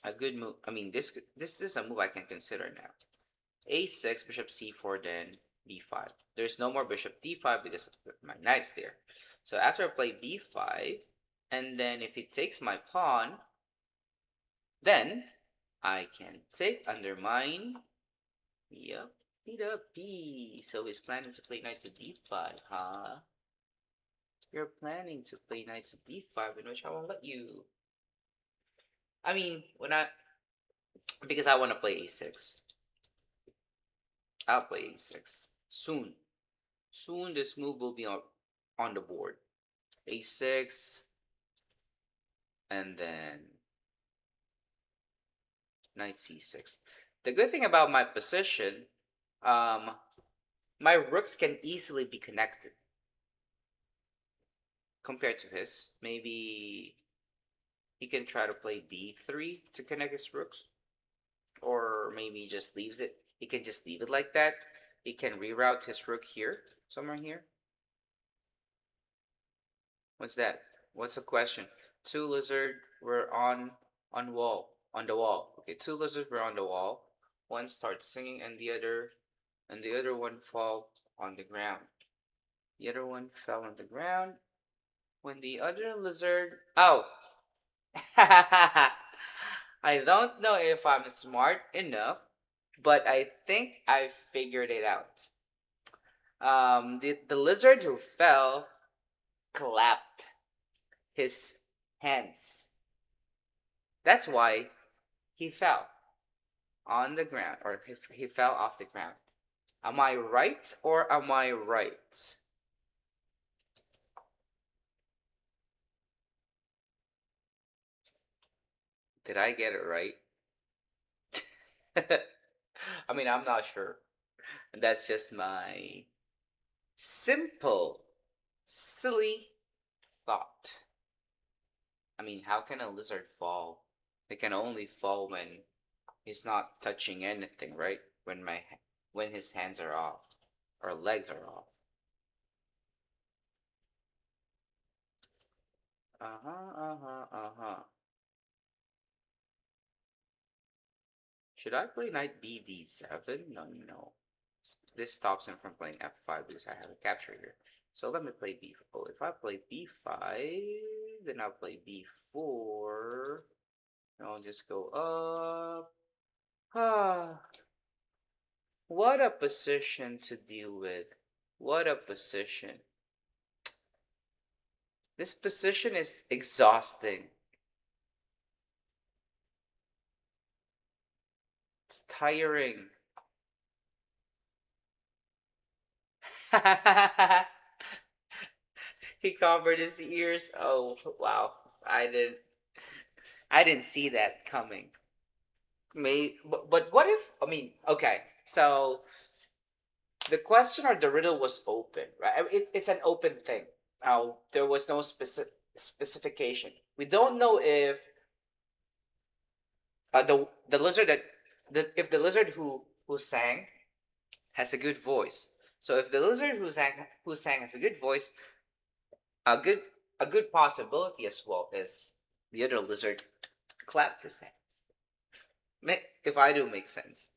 a good move. I mean, this is a move I can consider now. A6, bishop c4, then b5. There's no more bishop d5 because my knight's there. So after I play b5, and then if he takes my pawn, then I can take, undermine. Yep, beat up b. So he's planning to play knight to d5, huh? You're planning to play knight to d5, in which I won't let you. I mean, because I want to play a6. I'll play a6 soon. Soon this move will be on the board. A6, and then knight c6. The good thing about my position, my rooks can easily be connected compared to his. Maybe he can try to play d3 to connect his rooks, or maybe he just leaves it. He can just leave it like that. He can reroute his rook here, somewhere here. What's that? What's the question? Two lizard were on the wall. Okay, two lizards were on the wall. One starts singing, and the other one fall on the ground. The other one fell on the ground when the other lizard. Oh, I don't know if I'm smart enough, but I think I figured it out. The lizard who fell clapped his hands. That's why he fell on the ground, or he fell off the ground. Am I right or am I right? Did I get it right? I mean, I'm not sure. That's just my simple, silly thought. I mean, how can a lizard fall? It can only fall when he's not touching anything, right? When his hands are off or legs are off. Uh-huh. Should I play knight bd7? No. This stops him from playing f5 because I have a capture here. So let me play b4. Oh, if I play b5, then I'll play b4. And I'll just go up. Ah, what a position to deal with. What a position. This position is exhausting. It's tiring. He covered his ears. Oh wow. I didn't I didn't see that coming. But what if, I mean, okay, so the question or the riddle was open, right? I mean, it's an open thing. There was no specification. We don't know if the lizard if the lizard who sang has a good voice. So if the lizard who sang has a good voice, a good a good possibility as well is the other lizard clapped his hands. If I do make sense,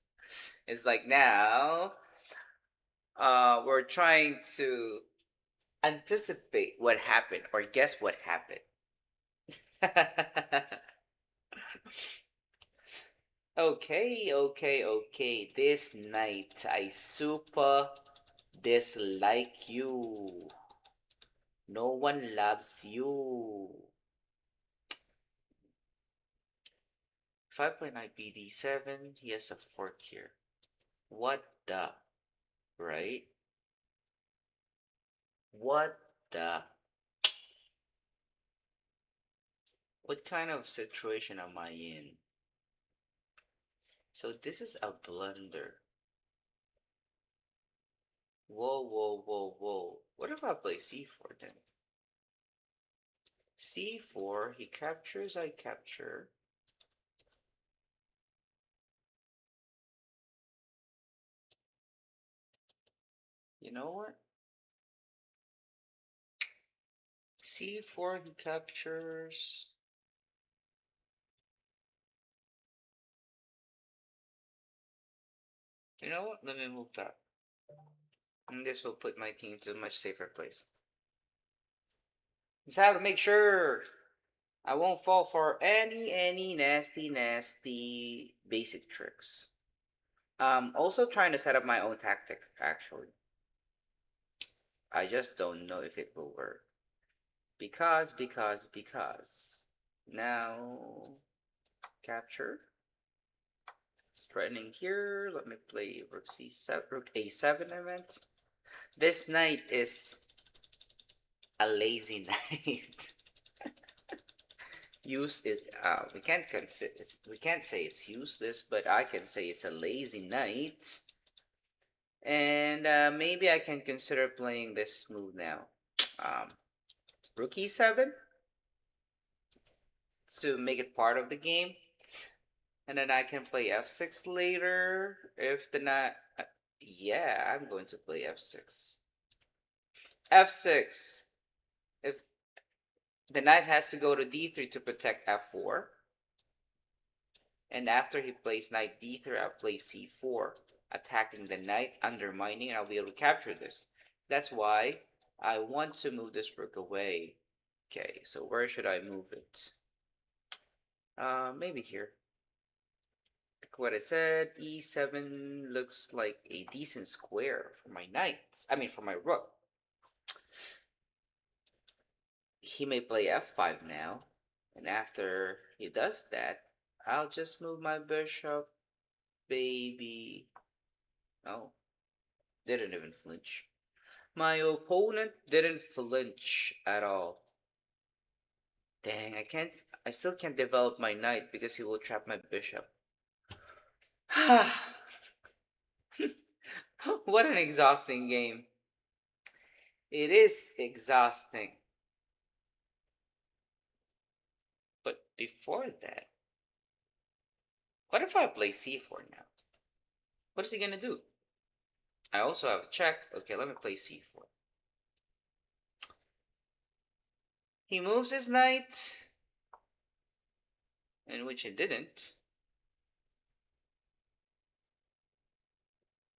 it's like now we're trying to anticipate what happened or guess what happened. Okay. This night I super dislike you. No one loves you. If I play knight bd7, he has a fork here. What the? Right? What the? What kind of situation am I in? So this is a blunder. Whoa. What if I play c4 then? c4, he captures, I capture. You know what? c4, he captures. You know what? Let me move that. And this will put my team to a much safer place. Just have to make sure I won't fall for any nasty basic tricks. Also trying to set up my own tactic actually. I just don't know if it will work. Because now capture. Threatening here. Let me play rook c7, rook a7 event. This knight is a lazy knight. Use it. We can't say it's useless, but I can say it's a lazy knight. And maybe I can consider playing this move now. Rook e7 to make it part of the game, and then I can play f6 later if the knight. Yeah, I'm going to play f6. f6. If the knight has to go to d3 to protect f4. And after he plays knight d3, I'll play c4, attacking the knight, undermining, and I'll be able to capture this. That's why I want to move this rook away. Okay, so where should I move it? Maybe here. Like what I said, e7 looks like a decent square for my knights. I mean, for my rook. He may play f5 now, and after he does that, I'll just move my bishop, baby. Oh, didn't even flinch. My opponent didn't flinch at all. Dang, I still can't develop my knight because he will trap my bishop. What an exhausting game. It is exhausting. But before that, what if I play c4 now? What is he gonna do? I also have a check. Okay, let me play c4. He moves his knight, in which he didn't.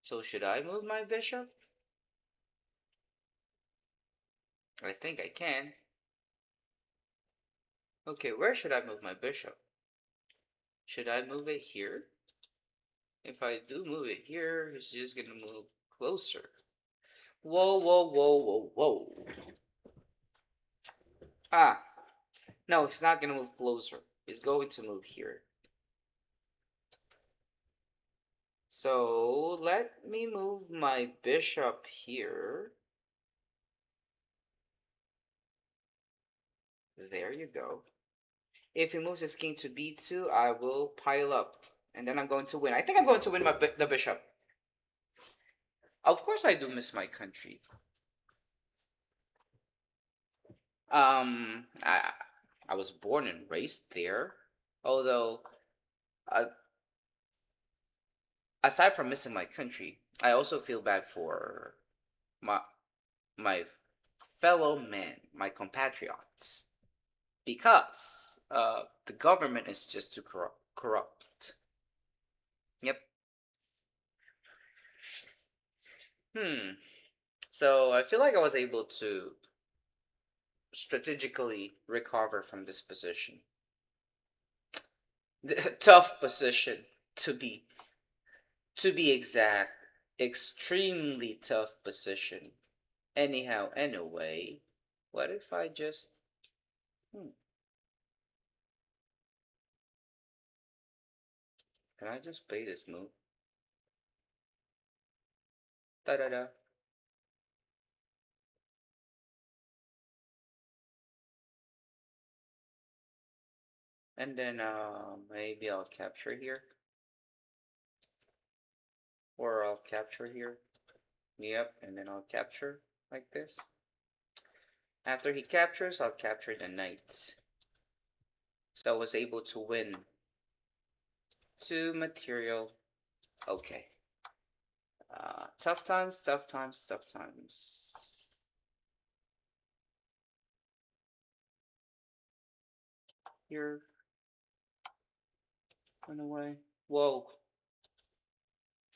So should I move my bishop? I think I can. Okay, where should I move my bishop? Should I move it here? If I do move it here, it's just gonna move closer. Whoa, whoa, whoa, whoa, whoa. Ah, no, it's not gonna move closer. It's going to move here. So let me move my bishop here. There you go. If he moves his king to b2, I will pile up. And then I'm going to win. I think I'm going to win the bishop. Of course I do miss my country. Um, I, I was born and raised there. Although, uh, aside from missing my country, I also feel bad for my my fellow men, my compatriots, because the government is just too corrupt. Yep. So I feel like I was able to strategically recover from this position. Tough position to be exact. Extremely tough position. Anyhow, anyway, what if I just can I just play this move? Da da da. And then maybe I'll capture here. Or I'll capture here. Yep, and then I'll capture like this. After he captures, I'll capture the knight. So I was able to win 2 material. Okay. Tough times, tough times, tough times. Here. Run away. Whoa.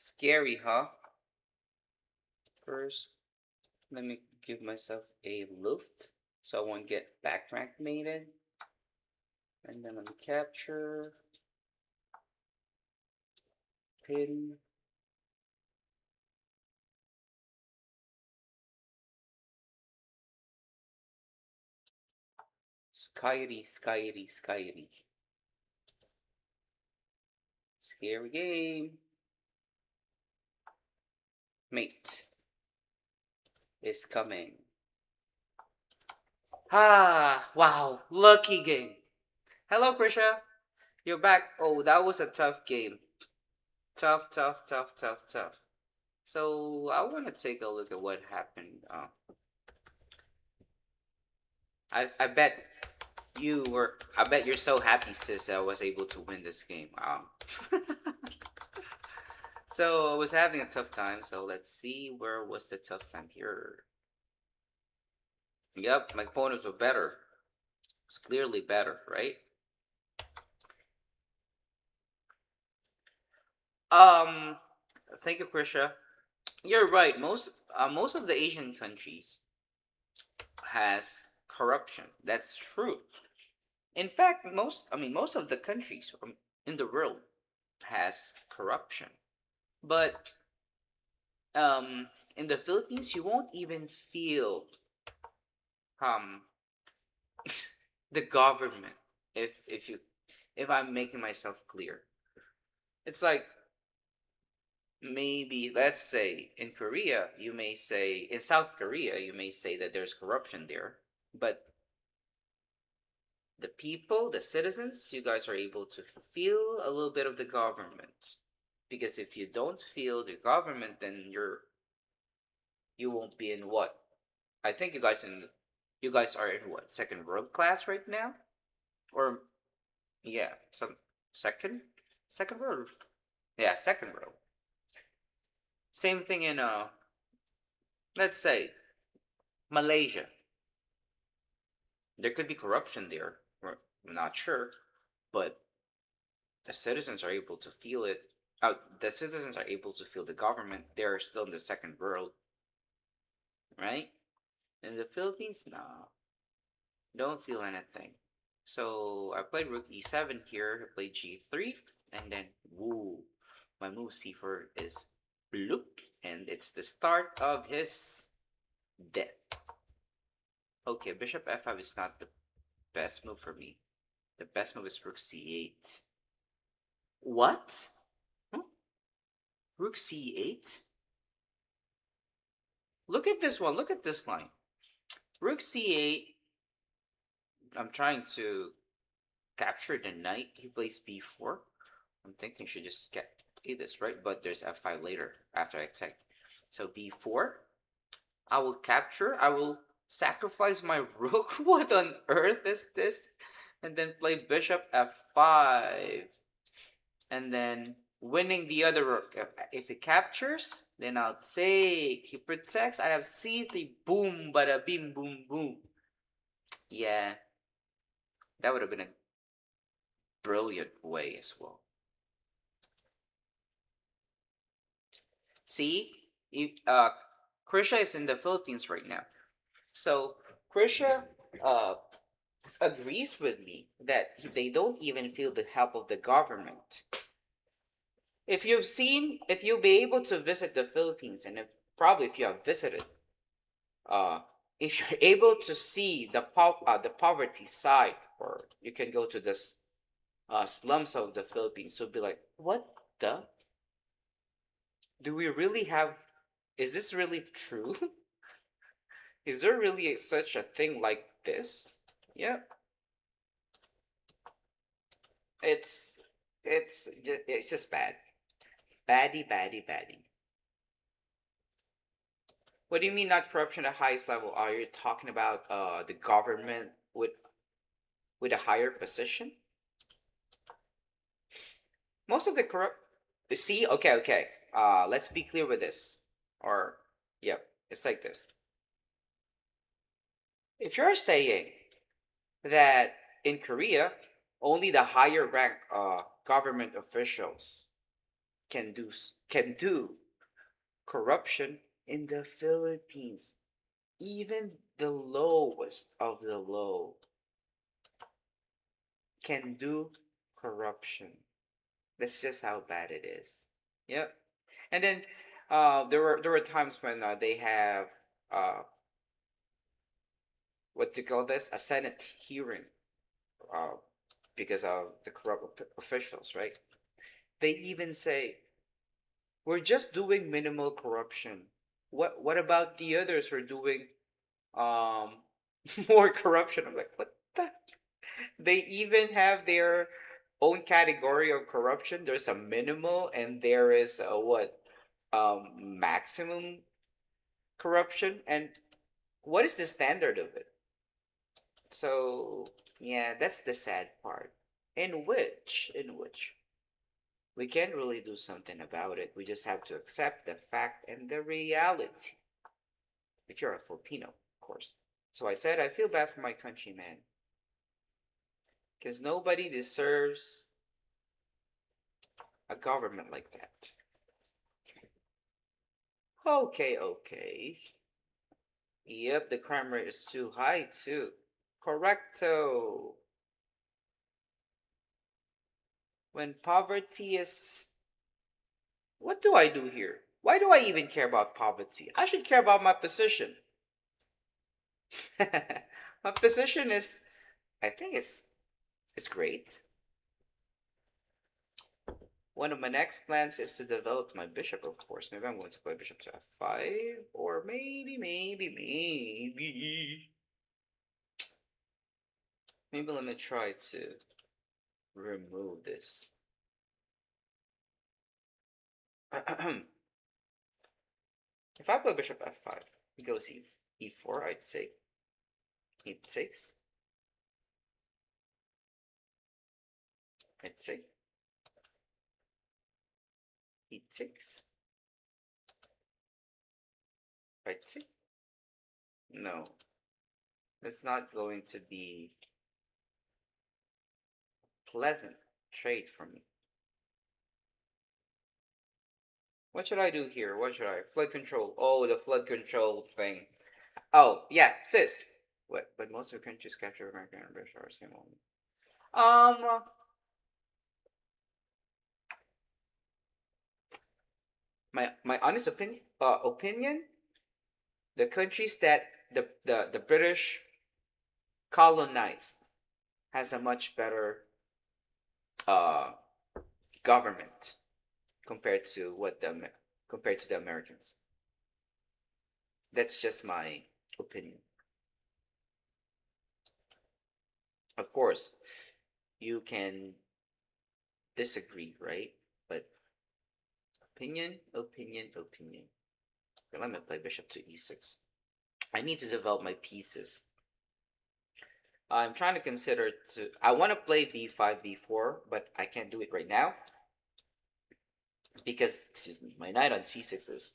Scary, huh? First, let me give myself a luft so I won't get backrank mated. And then let me capture, pin. Skyry, Skyry, Skyry. Scary game. Mate is coming. Ah, wow, lucky game. Hello, Krisha. You're back. Oh, that was a tough game. Tough, tough, tough, tough, tough. So I want to take a look at what happened. I bet you were. I bet you're so happy, sis, that I was able to win this game. So I was having a tough time. So let's see, where was the tough time here? Yep, my opponents were better. It's clearly better, right? Um, Thank you, Krisha. You're right. Most of the Asian countries has corruption. That's true. In fact, most of the countries in the world has corruption. But in the Philippines, you won't even feel um the government if I'm making myself clear. It's like, maybe let's say in Korea, you may say in South Korea, you may say that there's corruption there, but the people, the citizens, you guys are able to feel a little bit of the government. Because if you don't feel the government, then you won't be in what? I think you guys are in what? Second world class right now? Or yeah, some second second world. Yeah, second world. Same thing in let's say Malaysia. There could be corruption there. I'm not sure, but the citizens are able to feel it. The citizens are able to feel the government. They're still in the second world, right? In the Philippines, no, don't feel anything. So I played rook e7 here. I played g3, and then woo, my move c4 is bloop, and it's the start of his death. Okay, bishop f5 is not the best move for me. The best move is rook c8. What? Huh? Rook c8? Look at this one. Look at this line. Rook c8. I'm trying to capture the knight. He plays b4. I'm thinking I should just get this, right? But there's f5 later after I take. So b4. I will capture. I will sacrifice my rook. What on earth is this? And then play bishop f5. And then winning the other rook. If it captures, then I'll take. He protects. I have c3. Boom, bada bim, boom, boom. Yeah, that would have been a brilliant way as well. See, Krisha is in the Philippines right now, so Krisha agrees with me that they don't even feel the help of the government. If you'll be able to visit the Philippines, and probably if you have visited, uh, if you're able to see the poverty side, or you can go to this slums of the Philippines, you'll be like, what the? Do we really have? Is this really true? Is there really such a thing like this? Yeah, it's it's just bad, baddie, baddie, baddie. What do you mean not corruption at the highest level? Are you talking about the government with a higher position? Most of the corrupt. See, okay, okay. Let's be clear with this. Or, yep, it's like this. If you're saying that in Korea, only the higher rank government officials can do can do corruption in the Philippines. Even the lowest of the low can do corruption. That's just how bad it is. Yep. And then there were times when they have uh what do you call this, a Senate hearing uh because of the corrupt officials, right? They even say we're just doing minimal corruption. What about the others who are doing um more corruption? I'm like, what the? They even have their own category of corruption. There's a minimal and there is a what maximum corruption, and what is the standard of it? So yeah, that's the sad part. In which we can't really do something about it. We just have to accept the fact and the reality. If you're a Filipino, of course. So I said I feel bad for my countrymen because nobody deserves a government like that. Okay, okay. Yep, the crime rate is too high too. Correcto. When poverty is... What do I do here? Why do I even care about poverty? I should care about my position. My position is, I think it's great. One of my next plans is to develop my bishop, of course. Maybe I'm going to play bishop to f5, or maybe let me try to remove this. If I play bishop f5, he goes e4, I'd say e6. I'd say e6. I'd say no. That's not going to be pleasant trade for me. What should I do here? What should I? Flood control. Oh, the flood control thing. Oh, yeah, sis. What? But most of the countries capture American and British are same only. My honest opinion, the countries that the British colonized has a much better uh government compared to the Americans. That's just my opinion. Of course, you can disagree, right? But opinion. Okay, let me play bishop to e6. I need to develop my pieces. I'm trying to consider to. I want to play b5, b4, but I can't do it right now because, excuse me, my knight on c6 is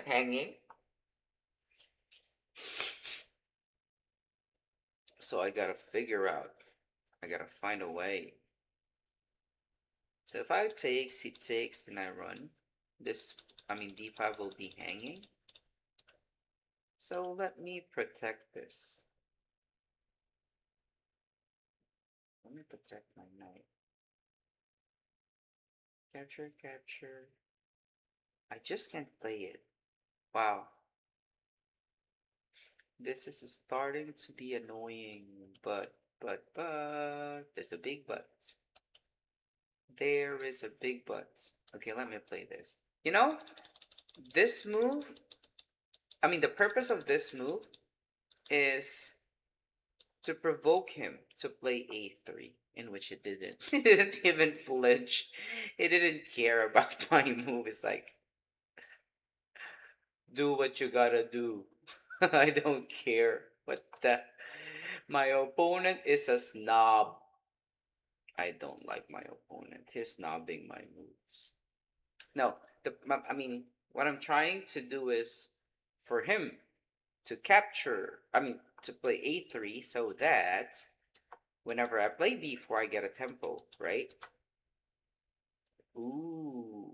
hanging. So I gotta figure out. I gotta find a way. So if I takes, he takes, then I run. This, I mean, d5 will be hanging. So let me protect this. Let me protect my knight. Capture, capture. I just can't play it. Wow. This is starting to be annoying, but, there's a big but. There is a big but. Okay, let me play this. You know, this move, I mean, the purpose of this move is to provoke him to play a3, in which it didn't. He didn't even flinch. He didn't care about my move. It's like, do what you gotta do. I don't care. What the? My opponent is a snob. I don't like my opponent. He's snobbing my moves. No, I mean, what I'm trying to do is for him to capture, I mean, to play a3 so that whenever I play b4, I get a tempo, right? Ooh.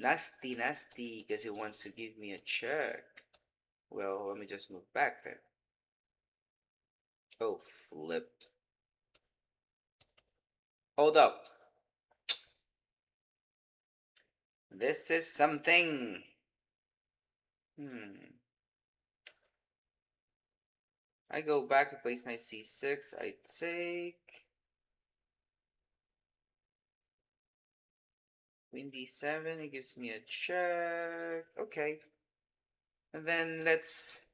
Nasty, nasty, because he wants to give me a check. Well, let me just move back then. Oh, flip. Hold up. This is something. Hmm. I go back to place knight c6. I take. Queen d7. It gives me a check. Okay. And then let's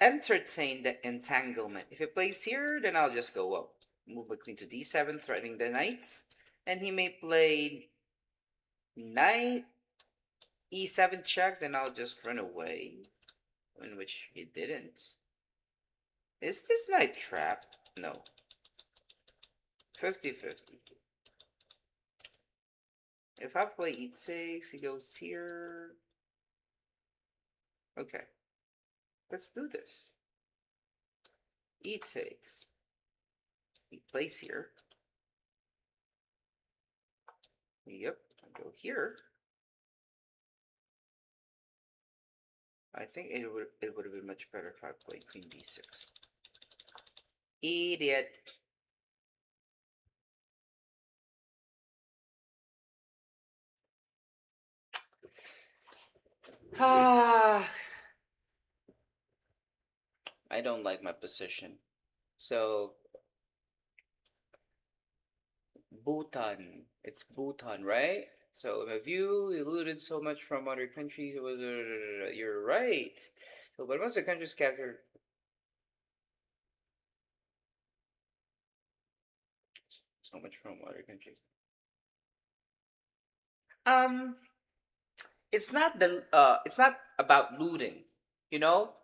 entertain the entanglement. If it plays here, then I'll just go up. Move my queen to d7, threatening the knights. And he may play knight e7 check, then I'll just run away. In which he didn't. Is this knight trapped? No. 50-50. If I play e6, he goes here. Okay. Let's do this. E takes. He plays here. Yep. I go here. I think it would have been much better if I played queen d6. Idiot. Ah, I don't like my position. So Bhutan. It's Bhutan, right? So have you eluded so much from other countries? You're right. So, but most of the countries captured so much from other countries. Um, it's not about looting. You know,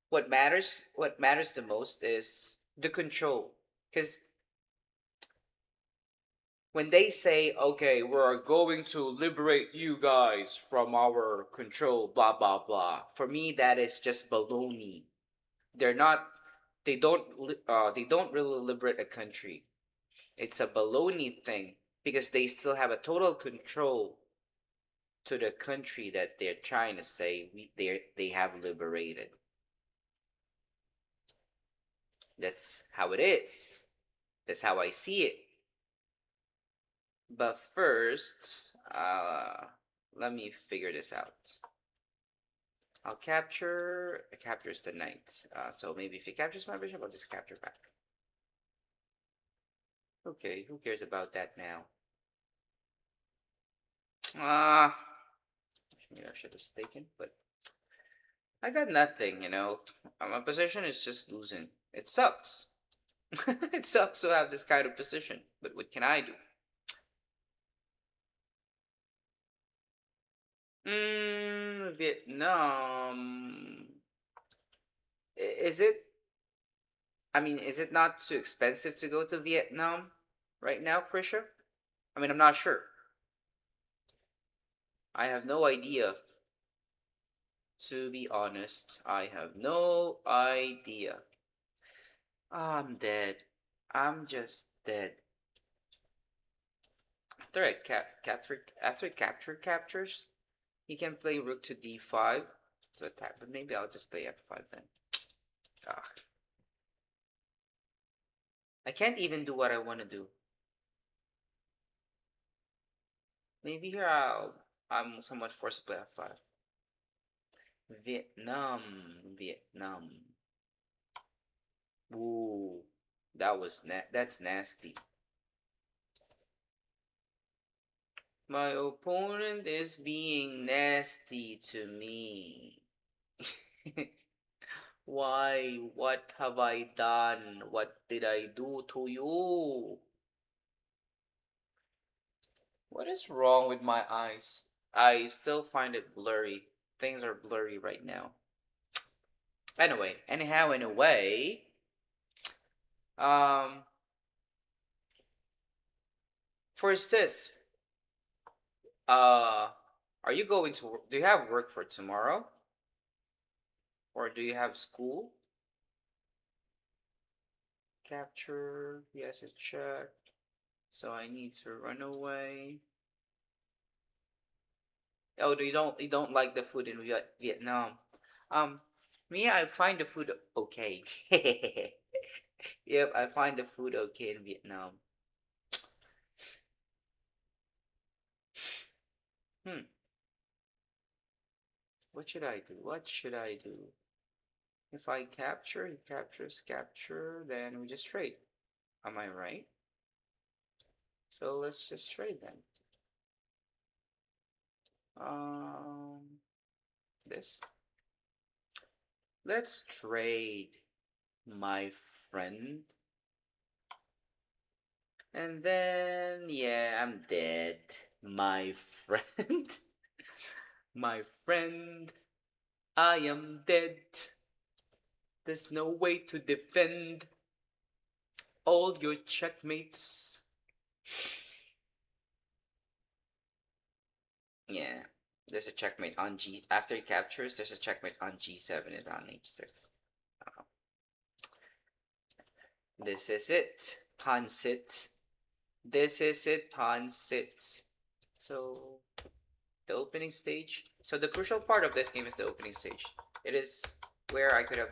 what matters the most is the control. Because when they say, okay, we're going to liberate you guys from our control, blah blah blah. For me, that is just baloney. They're not. They don't really liberate a country. It's a baloney thing because they still have a total control to the country that they're trying to say they have liberated. That's how it is. That's how I see it. But first, let me figure this out. I'll capture. It captures the knight. So maybe if it captures my bishop, I'll just capture back. Okay, who cares about that now? Maybe I should have taken, but I got nothing, you know. My position is just losing. It sucks. It sucks to have this kind of position, but what can I do? Vietnam. Is it? I mean, is it not too expensive to go to Vietnam right now, Krisha? I mean, I'm not sure. I have no idea. To be honest, I have no idea. I'm dead. I'm just dead. After captures, he can play rook to d5 to attack. But maybe I'll just play f5 then. Ah, I can't even do what I want to do. Maybe here I'm somewhat forced to play f5. Vietnam. Ooh, that's nasty. My opponent is being nasty to me. Why? What have I done? What did I do to you? What is wrong with my eyes? I still find it blurry. Things are blurry right now. Anyway, um, for sis, uh, are you going to? Do you have work for tomorrow, or do you have school? Capture. Yes, it checked. So I need to run away. Oh, you don't like the food in Vietnam? Um, me, I find the food okay. Yep, I find the food okay in Vietnam. Hmm, what should I do? What should I do? If I capture, he capture, then we just trade. Am I right? So let's just trade then. Um, this. Let's trade, my friend. And then, yeah, I'm dead. My friend. My friend, I am dead. There's no way to defend all your checkmates. Yeah, there's a checkmate on G. After he captures, there's a checkmate on G7 and on H6. Uh, this is it. Pawn sit. This is it. Pawn sits. So the opening stage. So the crucial part of this game is the opening stage. It is where I could have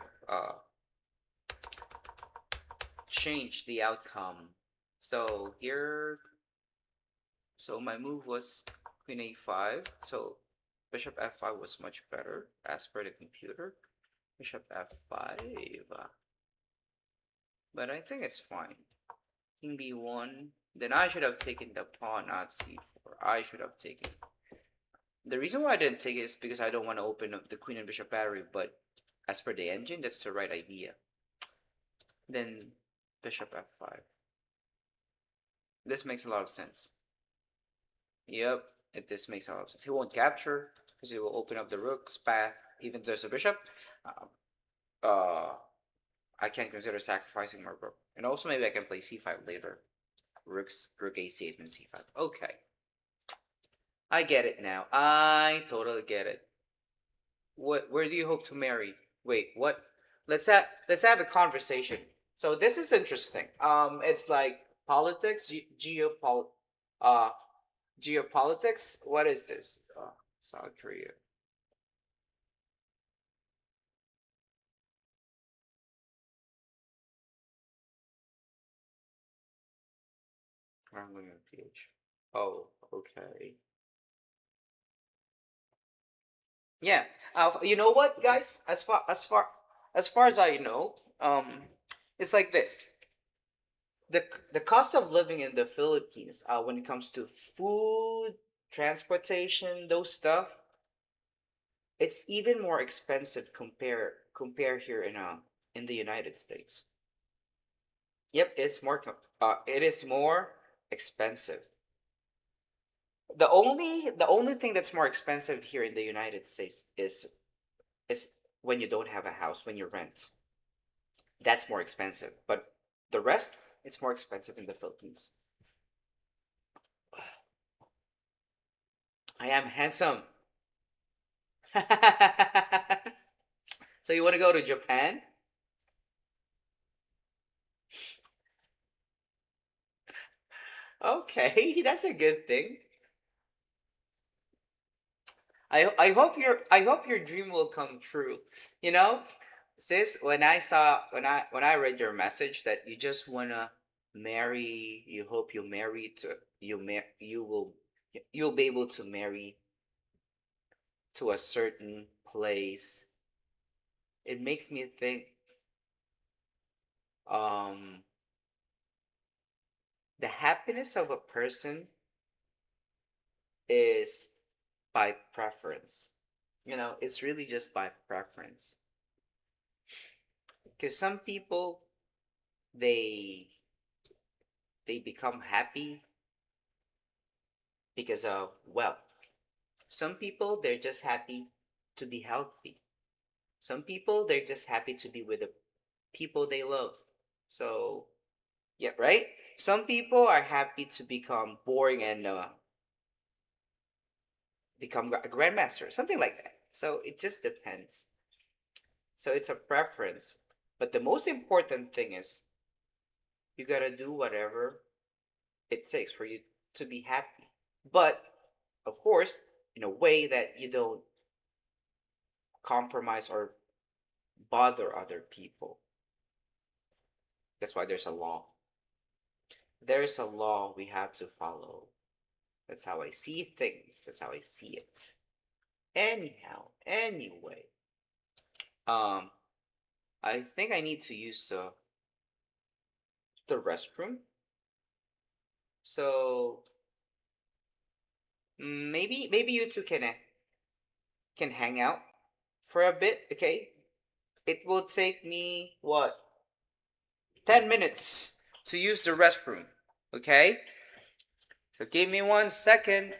changed the outcome. So here, so my move was queen a5. So bishop f5 was much better as per the computer. Bishop f5. But I think it's fine. King b1. Then I should have taken the pawn, not c4. I should have taken. The reason why I didn't take it is because I don't want to open up the queen and bishop battery, but as per the engine, that's the right idea. Then bishop f5. This makes a lot of sense. Yep, this makes a lot of sense. He won't capture because he will open up the rook's path. Even though there's a bishop, uh, uh, I can consider sacrificing my rook. And also maybe I can play c5 later. Rook a8 and c5. Okay, I get it now. I totally get it. What? Where do you hope to marry? Wait, what? Let's have a conversation. So this is interesting. It's like politics, uh, geopolitics. What is this? South Korea. I'm going to TH. Oh, okay. Yeah. You know what, guys? As far as I know, it's like this. The cost of living in the Philippines, when it comes to food, transportation, those stuff, it's even more expensive compare here in the United States. Yep, it is more expensive. The only thing that's more expensive here in the United States is when you don't have a house, when you rent. That's more expensive. But the rest, it's more expensive in the Philippines. I am handsome. So you want to go to Japan? Okay, that's a good thing. I hope your dream will come true. You know, sis, when I read your message that you just wanna marry, you hope you'll be able to marry to a certain place. It makes me think um the happiness of a person is by preference. It's really just by preference. Because some people they they become happy because of wealth. Some people they're just happy to be healthy. Some people they're just happy to be with the people they love. So yeah, right? Some people are happy to become boring and become a grandmaster, something like that. So it just depends. So it's a preference. But the most important thing is you gotta do whatever it takes for you to be happy. But of course, in a way that you don't compromise or bother other people. That's why there's a law. There's a law we have to follow. That's how I see things. That's how I see it. Anyhow, anyway, um, I think I need to use the restroom. So maybe you two can hang out for a bit, okay? It will take me what 10 minutes to use the restroom, okay? So give me 1 second.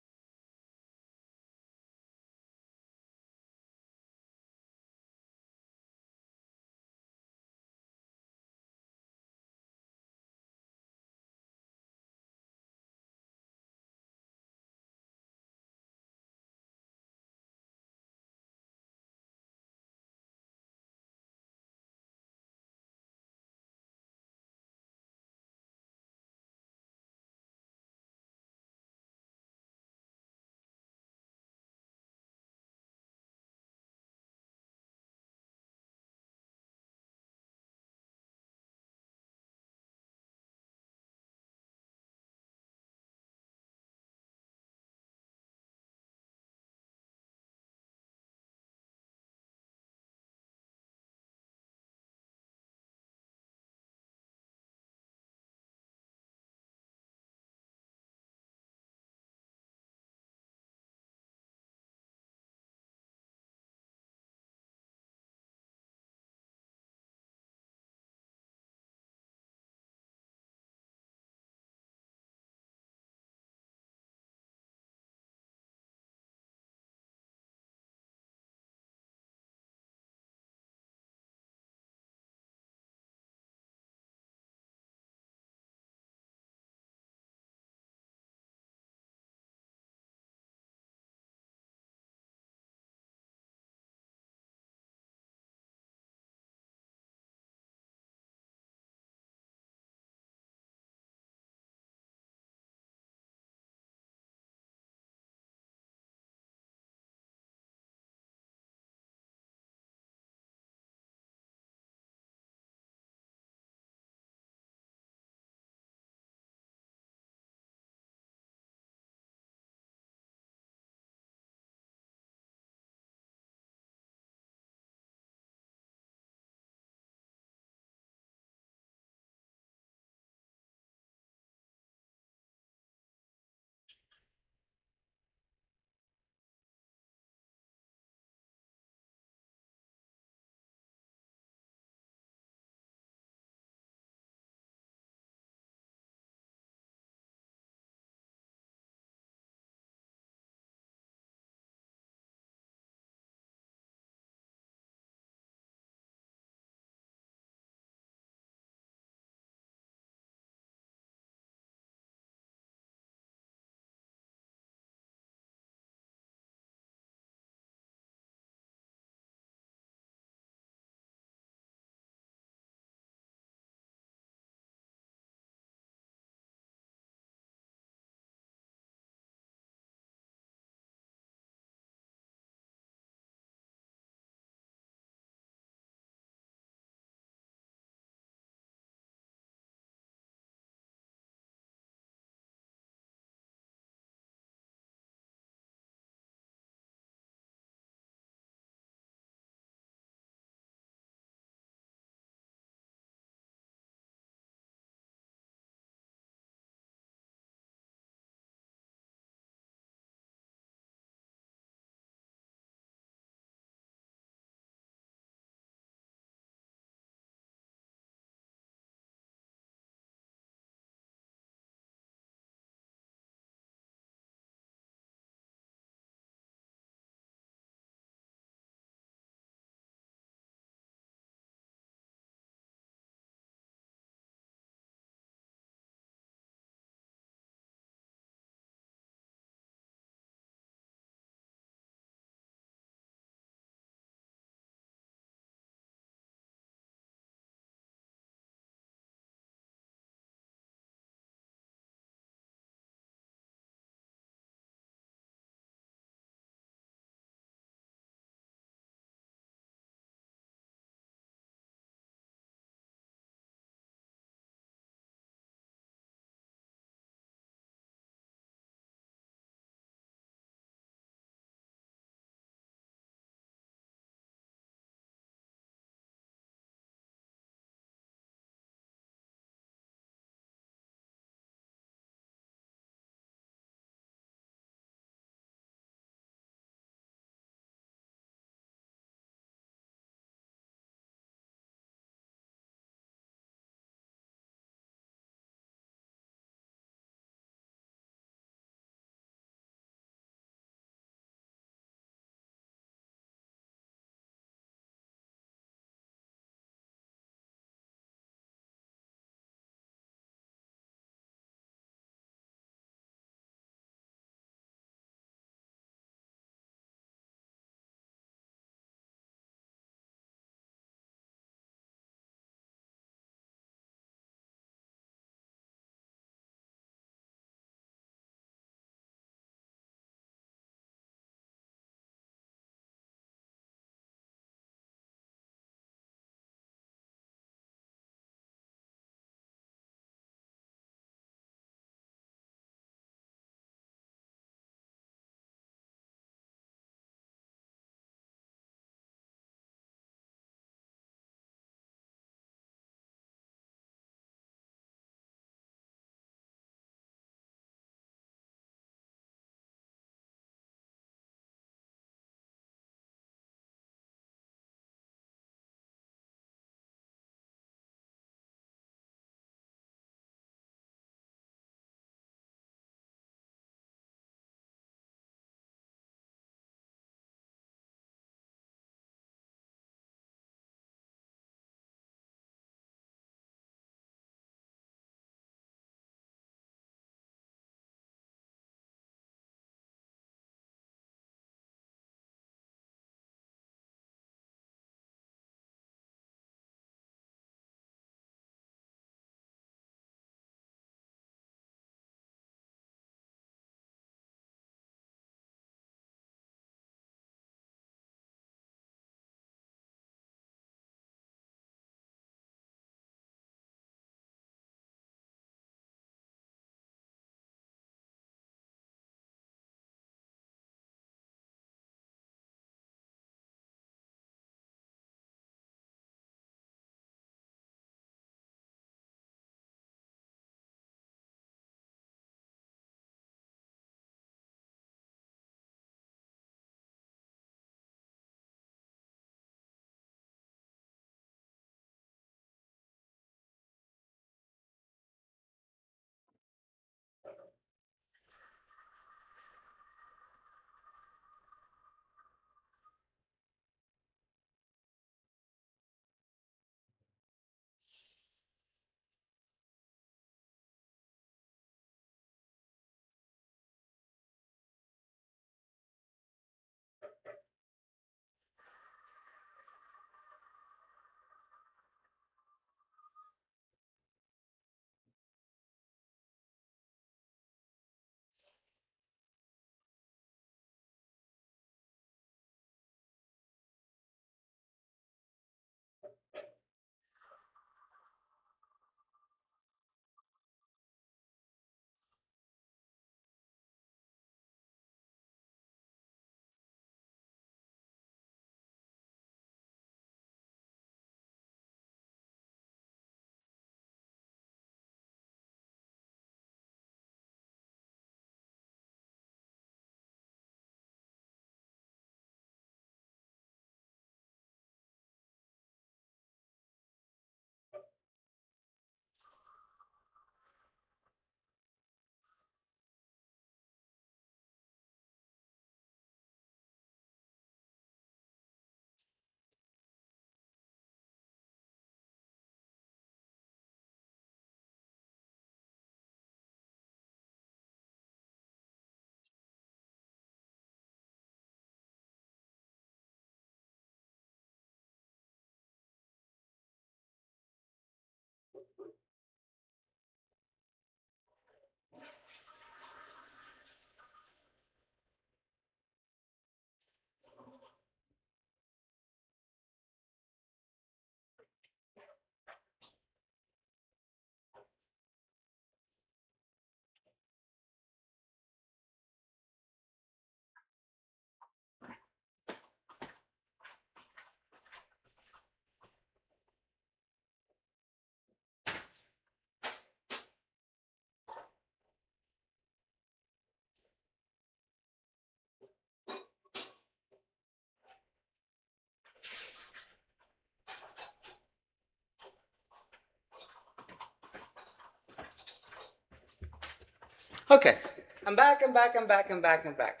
Okay, I'm back. I'm back. I'm back. I'm back. I'm back.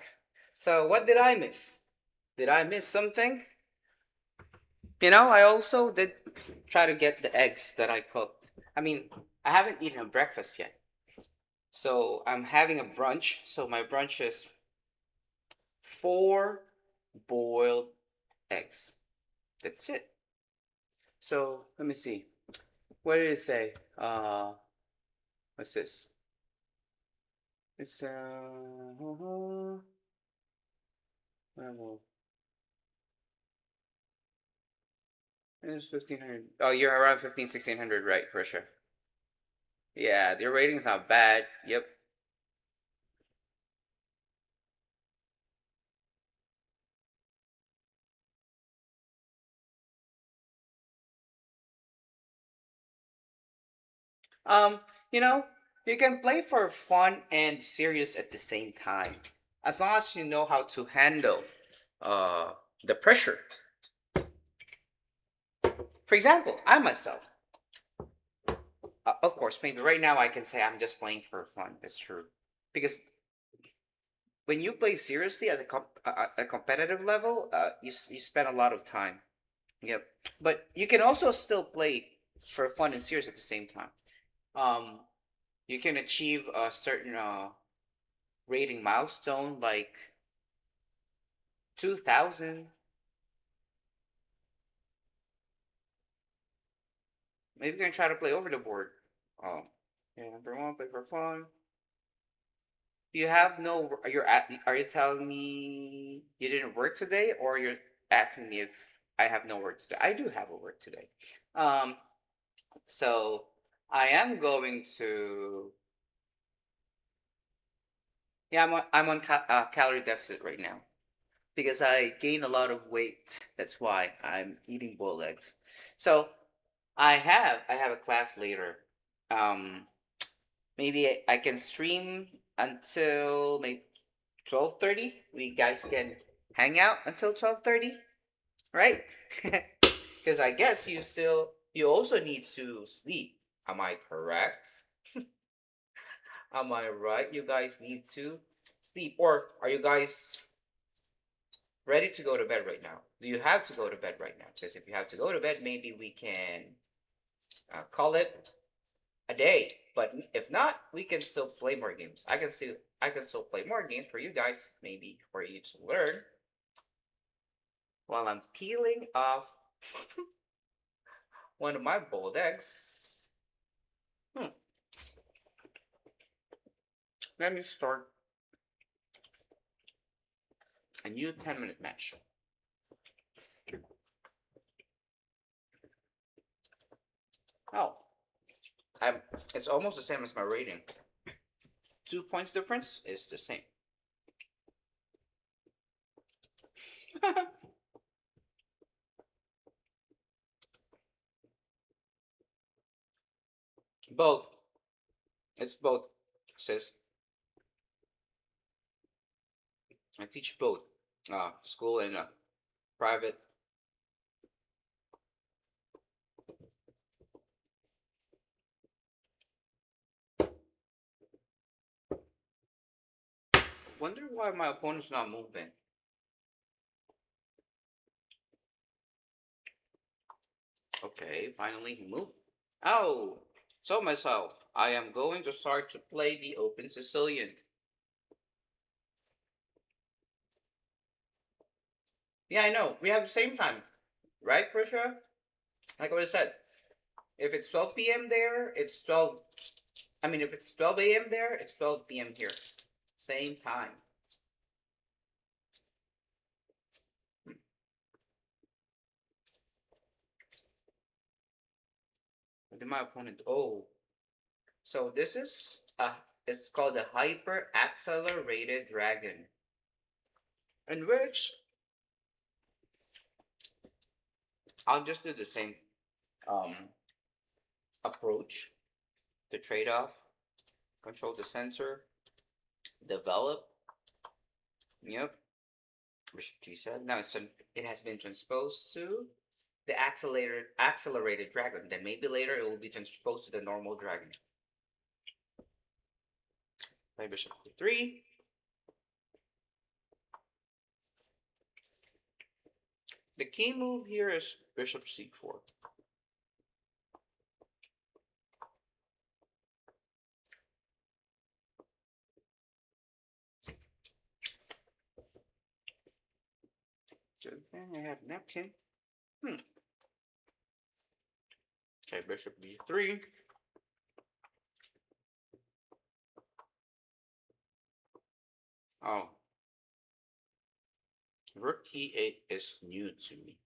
So what did I miss? Did I miss something? I also did try to get the eggs that I cooked. I mean, I haven't eaten a breakfast yet. So I'm having a brunch. So my brunch is four boiled eggs. That's it. So let me see. What did it say? What's this? It's well, it's 1500. Oh, you're around 1600, right, Krisha? Yeah, your rating's not bad. Yep. Um, you know, you can play for fun and serious at the same time, as long as you know how to handle uh the pressure. For example, I myself, of course, maybe right now I can say I'm just playing for fun. That's true, because when you play seriously at a competitive level, you spend a lot of time. Yep, but you can also still play for fun and serious at the same time. Um, you can achieve a certain rating milestone like 2000. Maybe you can try to play over the board. Yeah, number one, play for fun. You have no. Are you telling me you didn't work today, or you're asking me if I have no work today? I do have a work today. Um, so I am going to. Yeah, I'm on calorie deficit right now because I gained a lot of weight. That's why I'm eating boiled eggs. So I have a class later. Um, maybe I can stream until maybe 12:30. We guys can hang out until 12:30, right? Because I guess you also need to sleep. Am I correct? Am I right? You guys need to sleep, or are you guys ready to go to bed right now? Do you have to go to bed right now? Because if you have to go to bed, maybe we can call it a day. But if not, we can still play more games. I can still play more games for you guys, maybe for you to learn while I'm peeling off one of my boiled eggs. Hmm. Let me start a new 10-minute match. Oh, I'm. It's almost the same as my rating. 2 points difference is the same. Both. It's both, sis. I teach both. School and private. Wonder why my opponent's not moving. Okay, finally he moved. Oh, so myself, I am going to start to play the Open Sicilian. Yeah, I know. We have the same time, right, Krisha? Like what I said, if it's 12 p.m. there, it's 12. I mean, if it's 12 a.m. there, it's 12 p.m. here. Same time. What did my opponent? Oh, so this is it's called a hyper accelerated dragon, in which I'll just do the same um approach. The trade off, control the center, develop. Yep, which you said. Now it has been transposed to the accelerated dragon. Then maybe later it will be transposed to the normal dragon. Play bishop d3. The key move here is bishop c4. Then I have napkin. Okay, bishop b3. Oh. Rook e8 is new to me.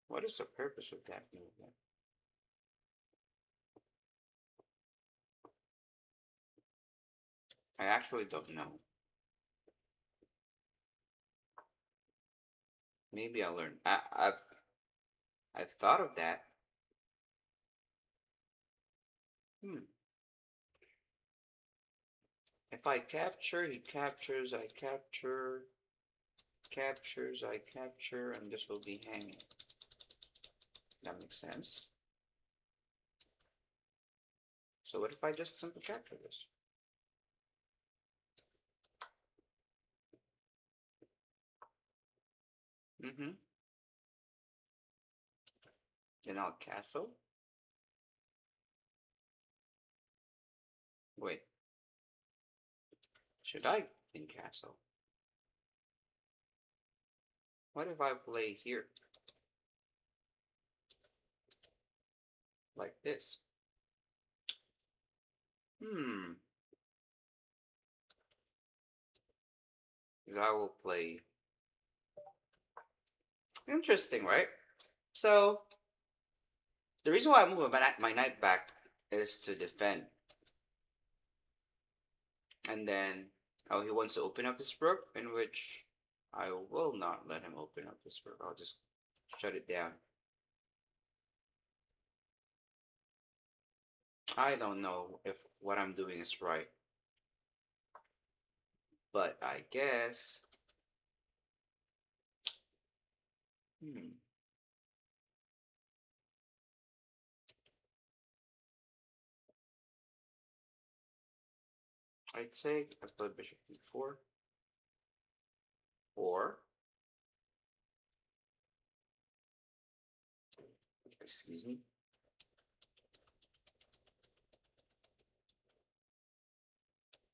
What is the purpose of that movement? I actually don't know. Maybe I'll learn. I've thought of that. If I capture, he captures, I capture, captures, I capture, and this will be hanging. That makes sense. So what if I just simply capture this? Then I'll castle. Wait. Should I in castle? What if I play here? Like this. I will play. Interesting, right? So the reason why I move my knight back is to defend. And then, oh, he wants to open up his rook, in which I will not let him open up his rook. I'll just shut it down. I don't know if what I'm doing is right. But I guess... I'd say I play bishop d4. Or... Excuse me.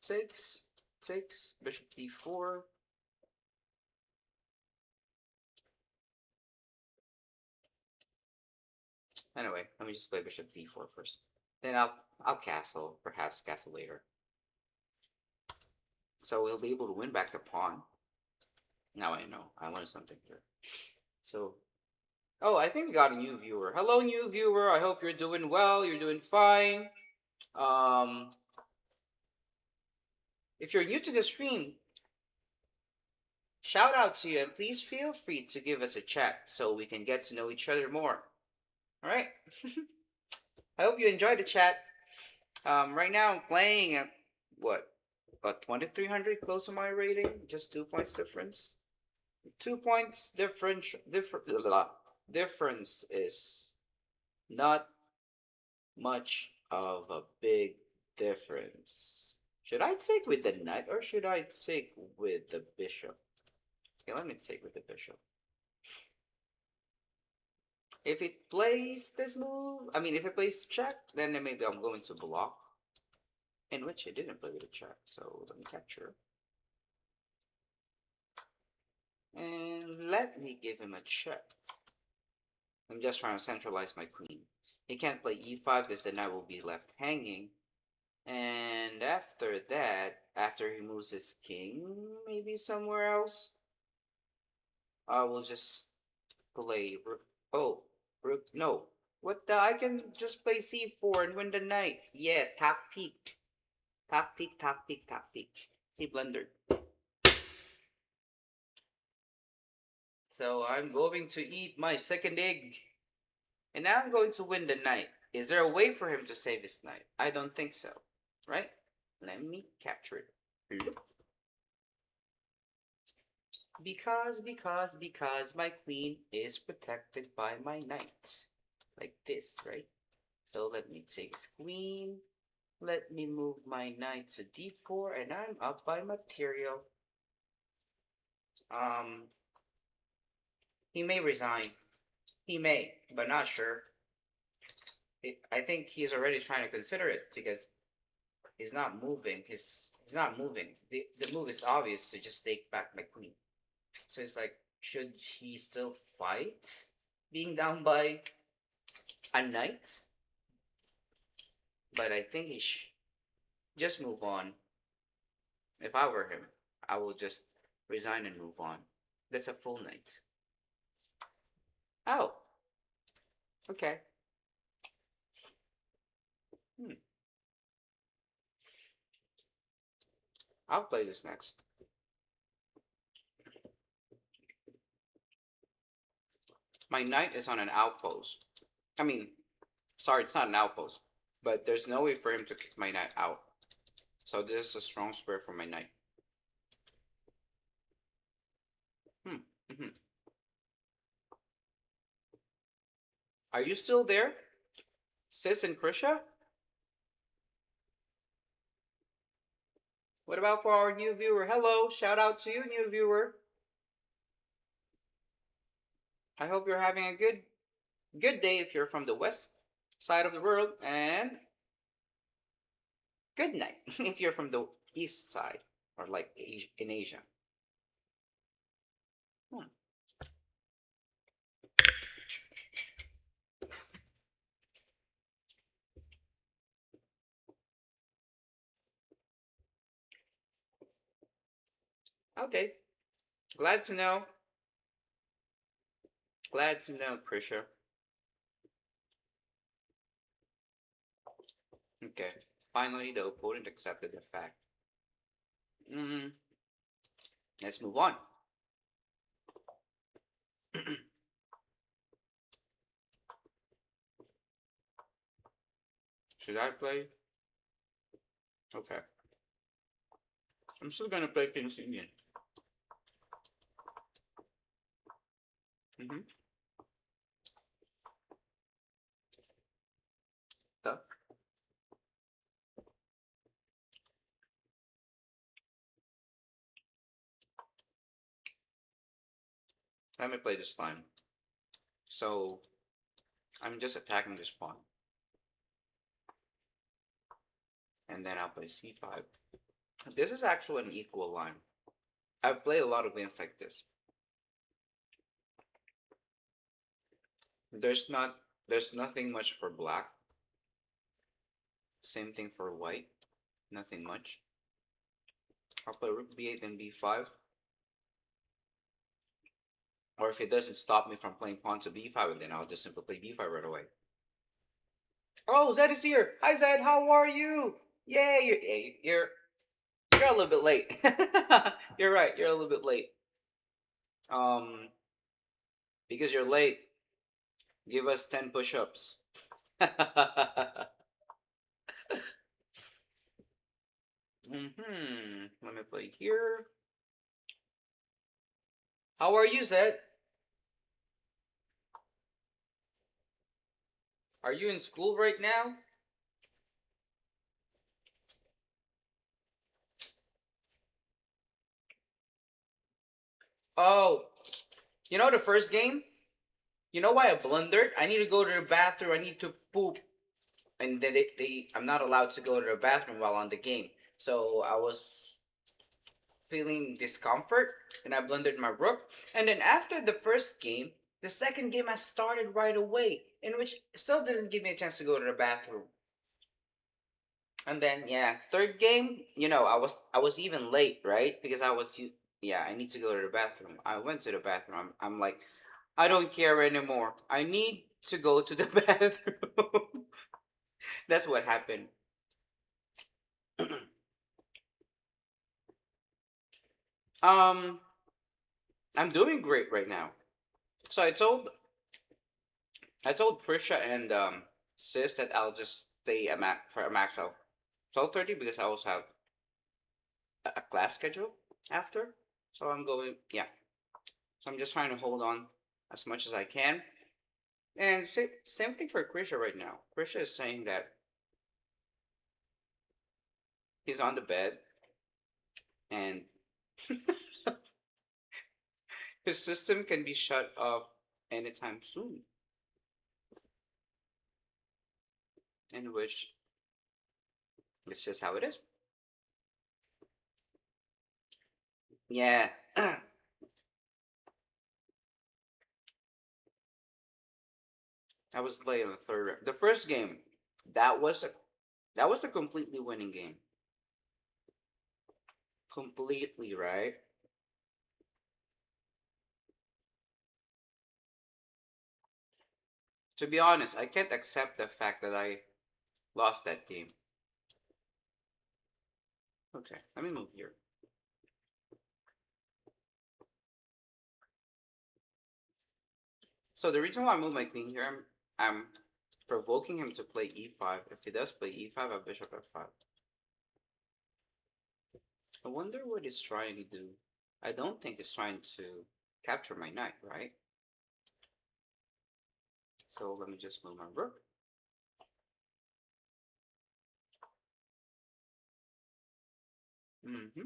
Takes, bishop d4. Anyway, let me just play bishop d4 first. Then I'll castle, perhaps castle later. So we'll be able to win back the pawn. Now I know. I learned something here. So, oh, I think we got a new viewer. Hello, new viewer. I hope you're doing well. You're doing fine. If you're new to the stream, shout out to you, and please feel free to give us a chat so we can get to know each other more. All right. I hope you enjoyed the chat. Right now I'm playing at what? About 2300, close to my rating. Just 2 points difference. 2 points difference is not much of a big difference. Should I take with the knight or should I take with the bishop? Okay, let me take with the bishop. If it plays this move, if it plays check, then maybe I'm going to block. In which it didn't play with a check, so let me capture. And let me give him a check. I'm just trying to centralize my queen. He can't play e5 because then I will be left hanging. And after that, after he moves his king, maybe somewhere else, I will just play rook. Oh, rook, no. What the? I can just play c4 and win the knight. Yeah, top peak. Top peak, top peak, top peak. He blundered. So I'm going to eat my second egg. And now I'm going to win the knight. Is there a way for him to save his knight? I don't think so. Right? Let me capture it. Because my queen is protected by my knight. Like this, right? So let me take his queen. Let me move my knight to d4, and I'm up by material. Um, he may resign. He may, but not sure. I think he's already trying to consider it because he's not moving. He's not moving. The move is obvious to just take back my queen. So it's like, should he still fight being down by a knight? But I think he should just move on. If I were him, I will just resign and move on. That's a full knight. Oh, okay. Hmm. I'll play this next. My knight is on an outpost. I mean, sorry, it's not an outpost, but there's no way for him to kick my knight out. So this is a strong square for my knight. Mm-hmm. Are you still there, Sis and Krisha? What about for our new viewer? Hello, shout out to you, new viewer. I hope you're having a good day if you're from the west side of the world, and good night if you're from the east side or like in Asia. Hmm. Okay, glad to know. Glad to know, Krisha. Okay, finally the opponent accepted the fact. Mm, let's move on. Should I play? Okay. I'm still gonna play King's Indian. Mm-hmm. So, let me play this pawn. So, I'm just attacking this pawn. And then I'll play c5. This is actually an equal line. I've played a lot of games like this. There's nothing much for black. Same thing for white. Nothing much. I'll play rook b8 and b5. Or if it doesn't stop me from playing pawn to b5, then I'll just simply play b5 right away. Oh, Zed is here. Hi Zed, how are you? Yay, you're a little bit late. You're right, you're a little bit late. Um, because you're late, give us 10 push-ups. Let me play here. How are you, Zed? Are you in school right now? Oh, you know the first game? You know why I blundered? I need to go to the bathroom. I need to poop. And then I'm not allowed to go to the bathroom while on the game. So I was feeling discomfort and I blundered my rook. And then after the first game, the second game I started right away, in which still didn't give me a chance to go to the bathroom. And then yeah, third game, I was even late, right? Because I need to go to the bathroom. I went to the bathroom. I'm like, I don't care anymore. I need to go to the bathroom. That's what happened. um, I'm doing great right now. So I told Prisha and Sis that I'll just stay for a max out 12:30 because I also have a class schedule after. So I'm going, yeah. So I'm just trying to hold on as much as I can. And same thing for Krisha right now. Krisha is saying that He's on the bed, and his system can be shut off anytime soon. In which it's just how it is. Yeah. I was late on the third round. The first game, that was a that was a completely winning game. Completely, right? To be honest, I can't accept the fact that I lost that game. Okay, let me move here. So the reason why I move my queen here, I'm provoking him to play e5. If he does play e5, I bishop f5. I wonder what he's trying to do. I don't think he's trying to capture my knight, right? So let me just move my rook. Mm-hmm.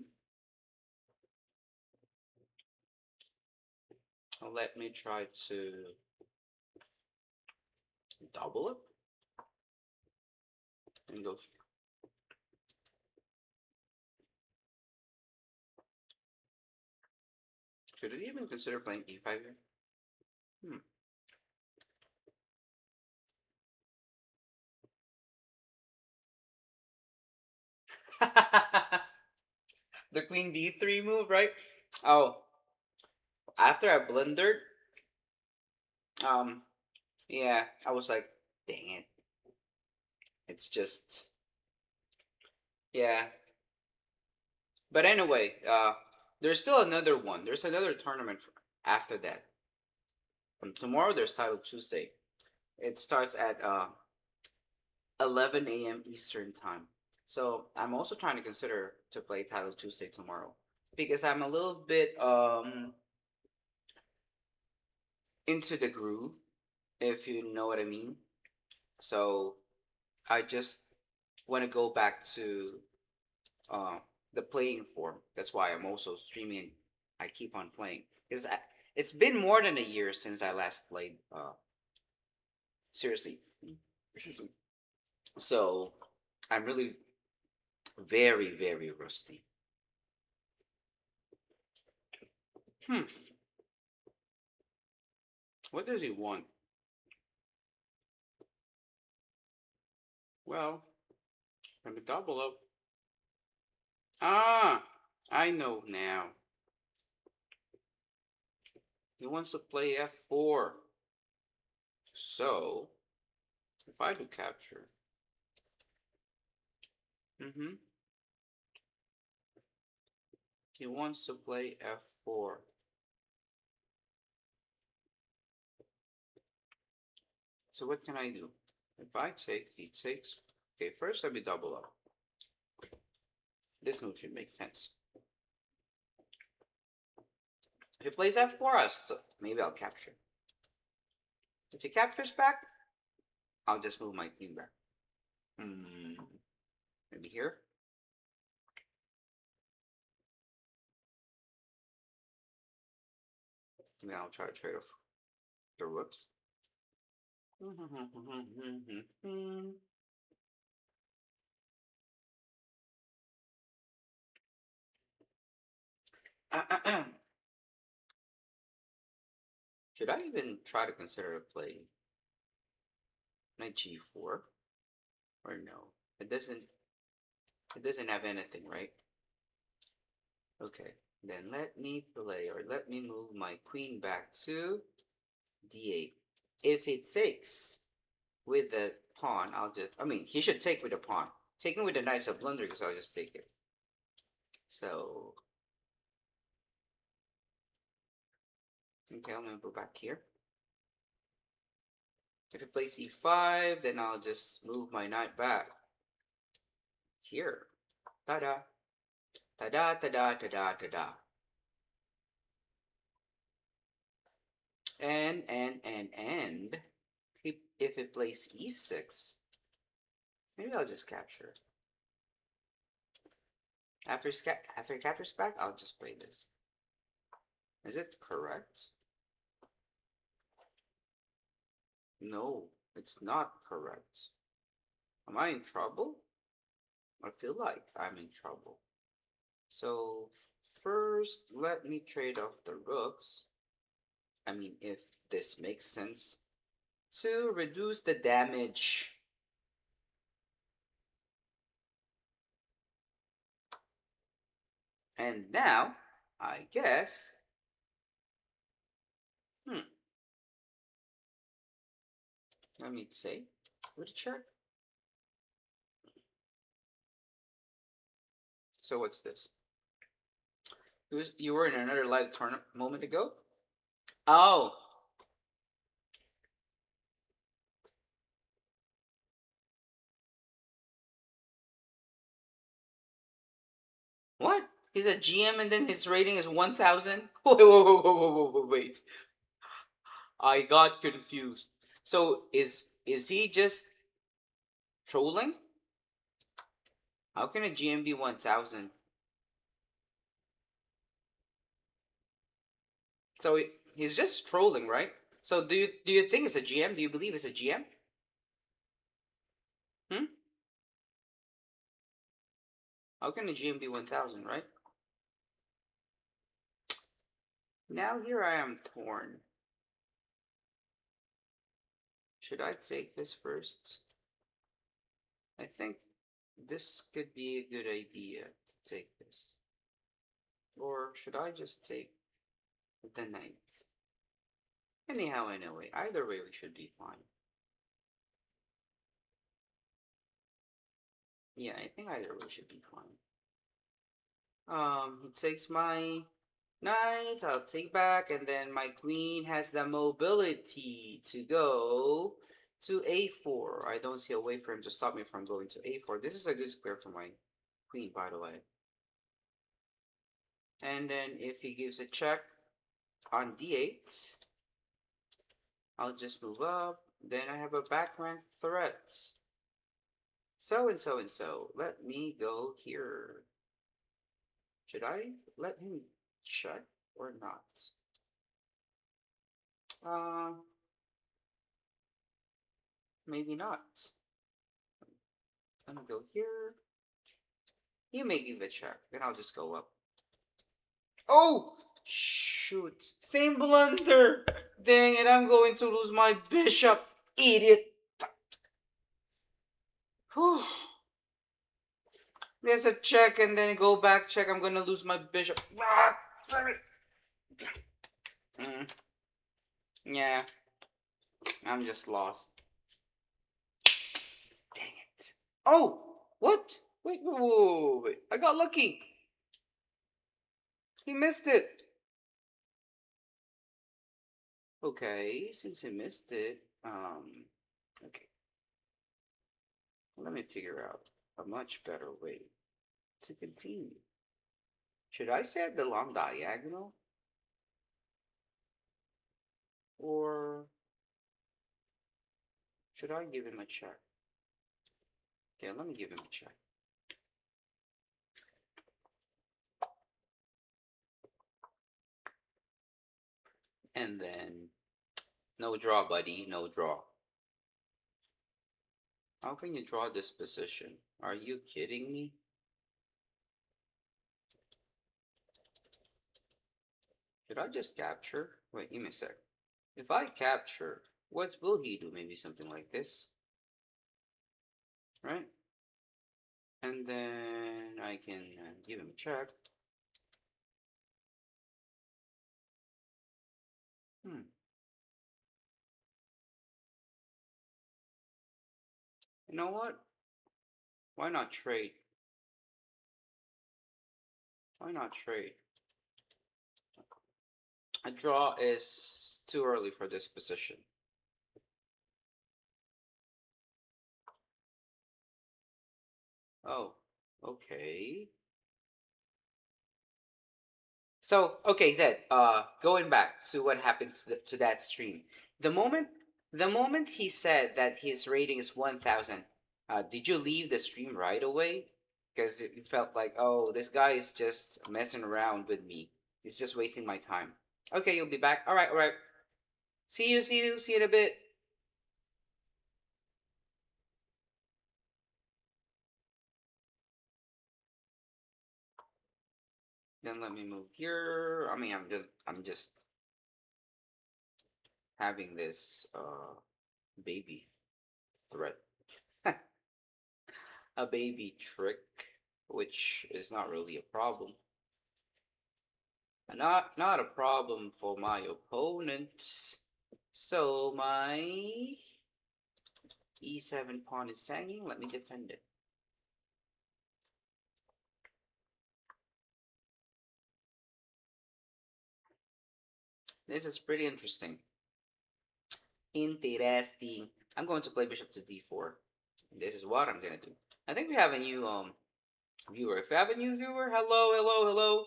Let me try to double it and go. Should I even consider playing e5 here? Hmm. The queen d3 move, right? Oh, after I blundered, um, yeah, I was like, dang it. It's just, yeah. But anyway, there's still another one. There's another tournament after that. Tomorrow there's Title Tuesday. It starts at 11 a.m. Eastern time. So I'm also trying to consider to play Title Tuesday tomorrow because I'm a little bit into the groove, if you know what I mean. So I just want to go back to uh, the playing form. That's why I'm also streaming. I keep on playing because it's been more than a year since I last played. Seriously, so I'm really very rusty. Hmm. What does he want? Well, let me double up. Ah, I know now. He wants to play f4. So if I do capture, mm-hmm, he wants to play f4. So what can I do? If I take, he takes. Okay, first let me double up. This move should make sense. If he plays f4, maybe I'll capture. If he captures back, I'll just move my queen back. Maybe here. And then I'll try to trade off the rooks. Should I even try to consider playing knight g4 or no? It doesn't. It doesn't have anything, right? Okay. Then let me play, or let me move my queen back to d8. If it takes with the pawn, I'll just. I mean, he should take with the pawn. Taking with the knight's a blunder because I'll just take it. So okay, I'm gonna go back here. If it plays e5, then I'll just move my knight back here. Ta-da. Ta-da, ta-da, ta-da, ta-da. And if it plays e6, maybe I'll just capture. After he captures back, I'll just play this. Is it correct? No, it's not correct. Am I in trouble? I feel like I'm in trouble. So first, let me trade off the rooks. I mean, if this makes sense, to reduce the damage. And now, I guess, let me say, would check. So what's this? You were in another live tournament a moment ago? Oh. What? He's a GM and then his rating is 1,000? Wait. I got confused. So is he just trolling? How can a GM be 1,000? So he's just trolling, right? So do you think it's a GM? Do you believe it's a GM? Hmm? How can a GM be 1,000, right? Now here I am torn. Should I take this first? I think this could be a good idea to take this. Or should I just take the knight? Anyhow, anyway, either way we should be fine. Yeah, I think either way should be fine. He takes my knight, I'll take back, and then my queen has the mobility to go to a4. I don't see a way for him to stop me from going to a4. This is a good square for my queen, by the way. And then if he gives a check on d8, I'll just move up. Then I have a back rank threat. So and so and so. Let me go here. Should I let him check or not? Maybe not. Let me go here. You may give a check, then I'll just go up. Oh! Shoot. Same blunder! Dang it, I'm going to lose my bishop. Idiot. Whew. There's a check and then go back check. I'm gonna lose my bishop. Ah, sorry. Yeah. I'm just lost. Dang it. Oh! What? Wait. I got lucky. He missed it. Okay, since he missed it, okay. Let me figure out a much better way to continue. Should I set the long diagonal? Or should I give him a check? Okay, let me give him a check. And then, no draw, buddy, no draw. How can you draw this position? Are you kidding me? Should I just capture? Wait, give me a sec. If I capture, what will he do? Maybe something like this. Right? And then I can give him a check. You know what? Why not trade? Why not trade? A draw is too early for this position. Oh, okay. So, okay, Zed, going back to what happened to that stream. The moment the moment he said that his rating is 1,000, did you leave the stream right away? because it felt like, oh, this guy is just messing around with me. He's just wasting my time. Okay, you'll be back. All right, all right. See you in a bit. Then let me move here. I mean, I'm just having this baby threat, a baby trick, which is not really a problem. Not a problem for my opponents. So my e7 pawn is hanging. Let me defend it. This is pretty interesting. Interesting. I'm going to play bishop to d4. This is what I'm gonna do. I think we have a new viewer. If you have a new viewer, hello, hello, hello.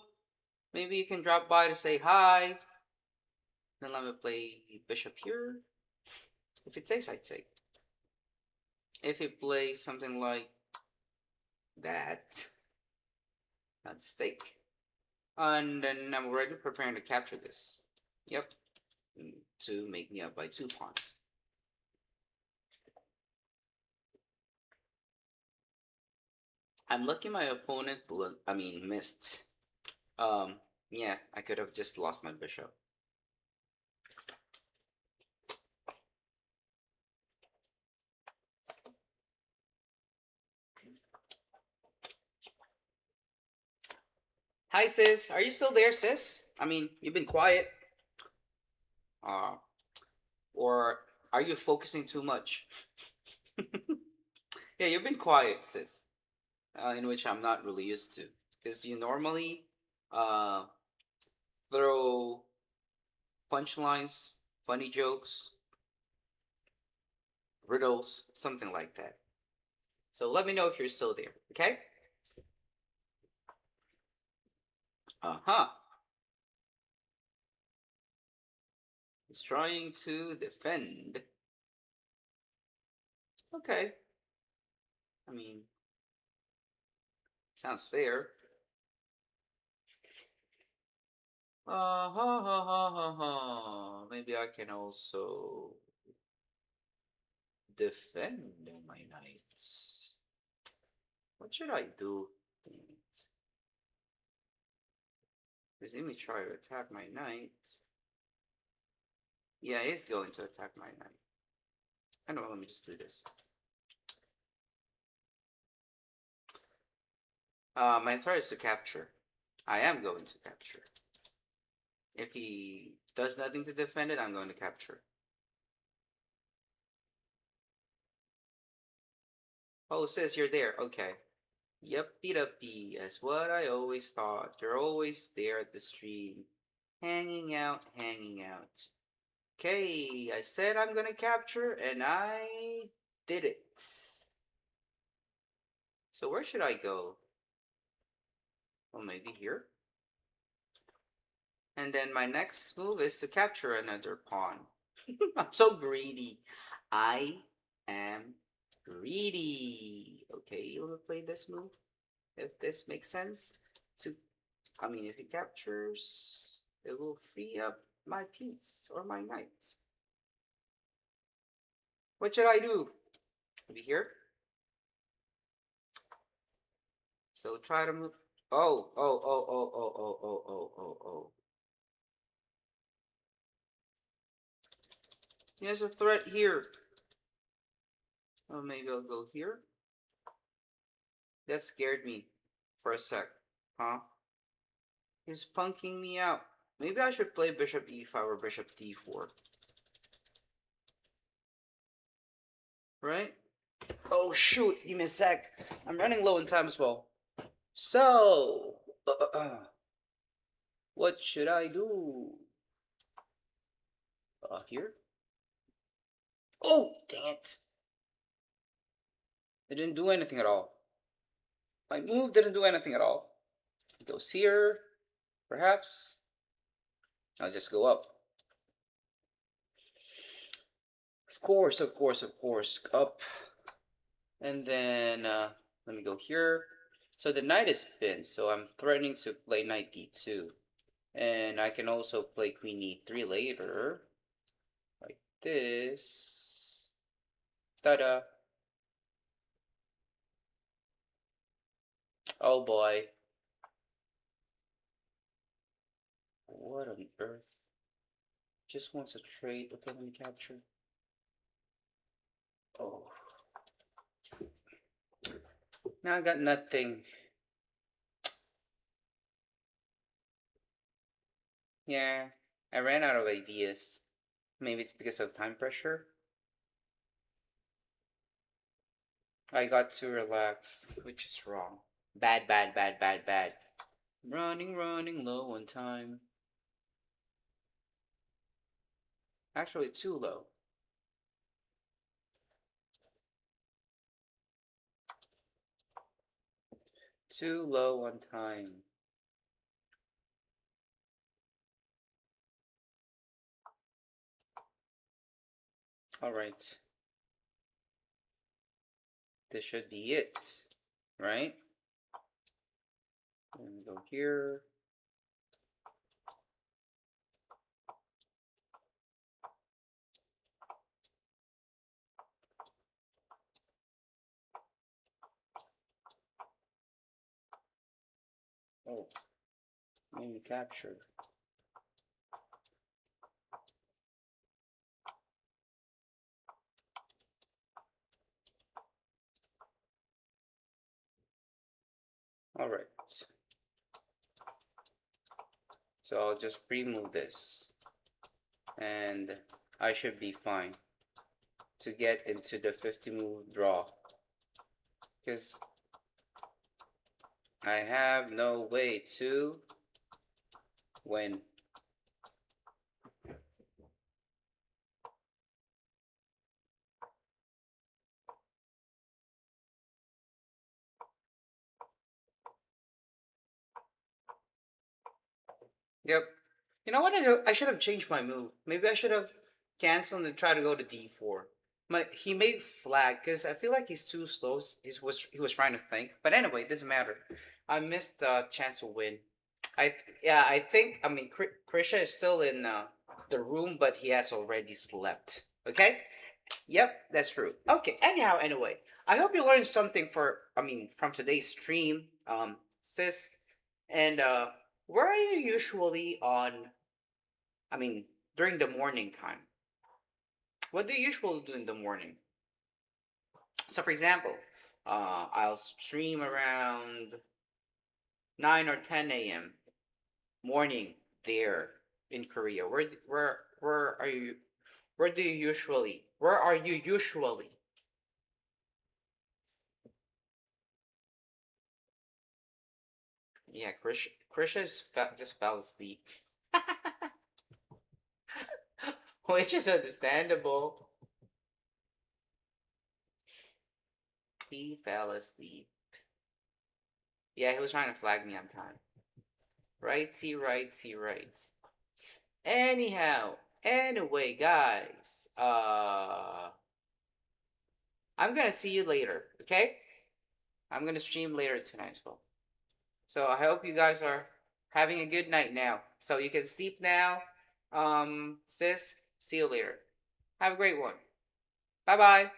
Maybe you can drop by to say hi. Then let me play bishop here. If it takes, I take. If it plays something like that, I'll just take. And then I'm already preparing to capture this. Yep. To make me up by 2 pawns. I'm lucky my opponent missed. Yeah, I could have just lost my bishop. Hi sis, are you still there, sis? I mean, you've been quiet. Uh, or are you focusing too much? Yeah, you've been quiet, sis. In which I'm not really used to, because you normally uh throw punchlines, funny jokes, riddles, something like that. So let me know if you're still there, okay? Uh-huh. He's trying to defend. Okay. I mean, sounds fair. Ha ha ha ha ha. Maybe I can also defend my knights. What should I do? Because let me try to attack my knight. Yeah, he's going to attack my knight. I know, let me just do this. My threat is to capture. I am going to capture. If he does nothing to defend it, I'm going to capture. Oh, sis, you're there. Okay. Yuppie, that's what I always thought. You're always there at the stream. Hanging out, hanging out. Okay, I said I'm gonna capture, and I did it. So where should I go? Well, maybe here. And then my next move is to capture another pawn. I'm so greedy. I am greedy. Okay, we'll play this move. If this makes sense. If he captures, it will free up my piece or my knight. What should I do? Maybe here? So try to move. Oh. He has a threat here. Oh, maybe I'll go here. That scared me for a sec. Huh? He's punking me out. Maybe I should play bishop e5 or bishop d4. Right? Oh, shoot. Give me a sec. I'm running low on time as well. So, what should I do? Here? Oh, dang it. It didn't do anything at all. My move didn't do anything at all. It goes here, perhaps. I'll just go up. Of course, up. And then, let me go here. So the knight is pinned, so I'm threatening to play knight d2. And I can also play queen e3 later. Like this. Ta-da. Oh boy. What on earth? Just wants a trade. Okay, let me capture. Oh. Now I got nothing. Yeah, I ran out of ideas. Maybe it's because of time pressure. I got too relaxed, which is wrong. Bad, bad, bad, bad, bad. Running low on time. Actually, too low. Too low on time. Alright. This should be it, right? And go here. Oh, maybe capture. Alright. So I'll just pre-move this. And I should be fine to get into the 50 move draw. Because I have no way to win. Yep. You know what I should have changed my move. Maybe I should have canceled and tried to go to d4. He made flag because I feel like he's too slow. He was trying to think. But anyway, it doesn't matter. I missed the chance to win. I think I mean Krisha is still in the room, but he has already slept. Okay. Yep, that's true. Okay. Anyhow, anyway, I hope you learned something from today's stream, sis. And where are you usually on? I mean, during the morning time. What do you usually do in the morning? So, for example, I'll stream around 9 or 10 a.m. morning there in Korea. Where are you? Where do you usually? Where are you usually? Yeah, Krisha just fell asleep, which is understandable. He fell asleep. Yeah, he was trying to flag me on time. Righty, righty, right. Anyhow, anyway, guys, I'm gonna see you later. Okay, I'm gonna stream later tonight as well. So I hope you guys are having a good night now. So you can sleep now. Sis, see you later. Have a great one. Bye bye.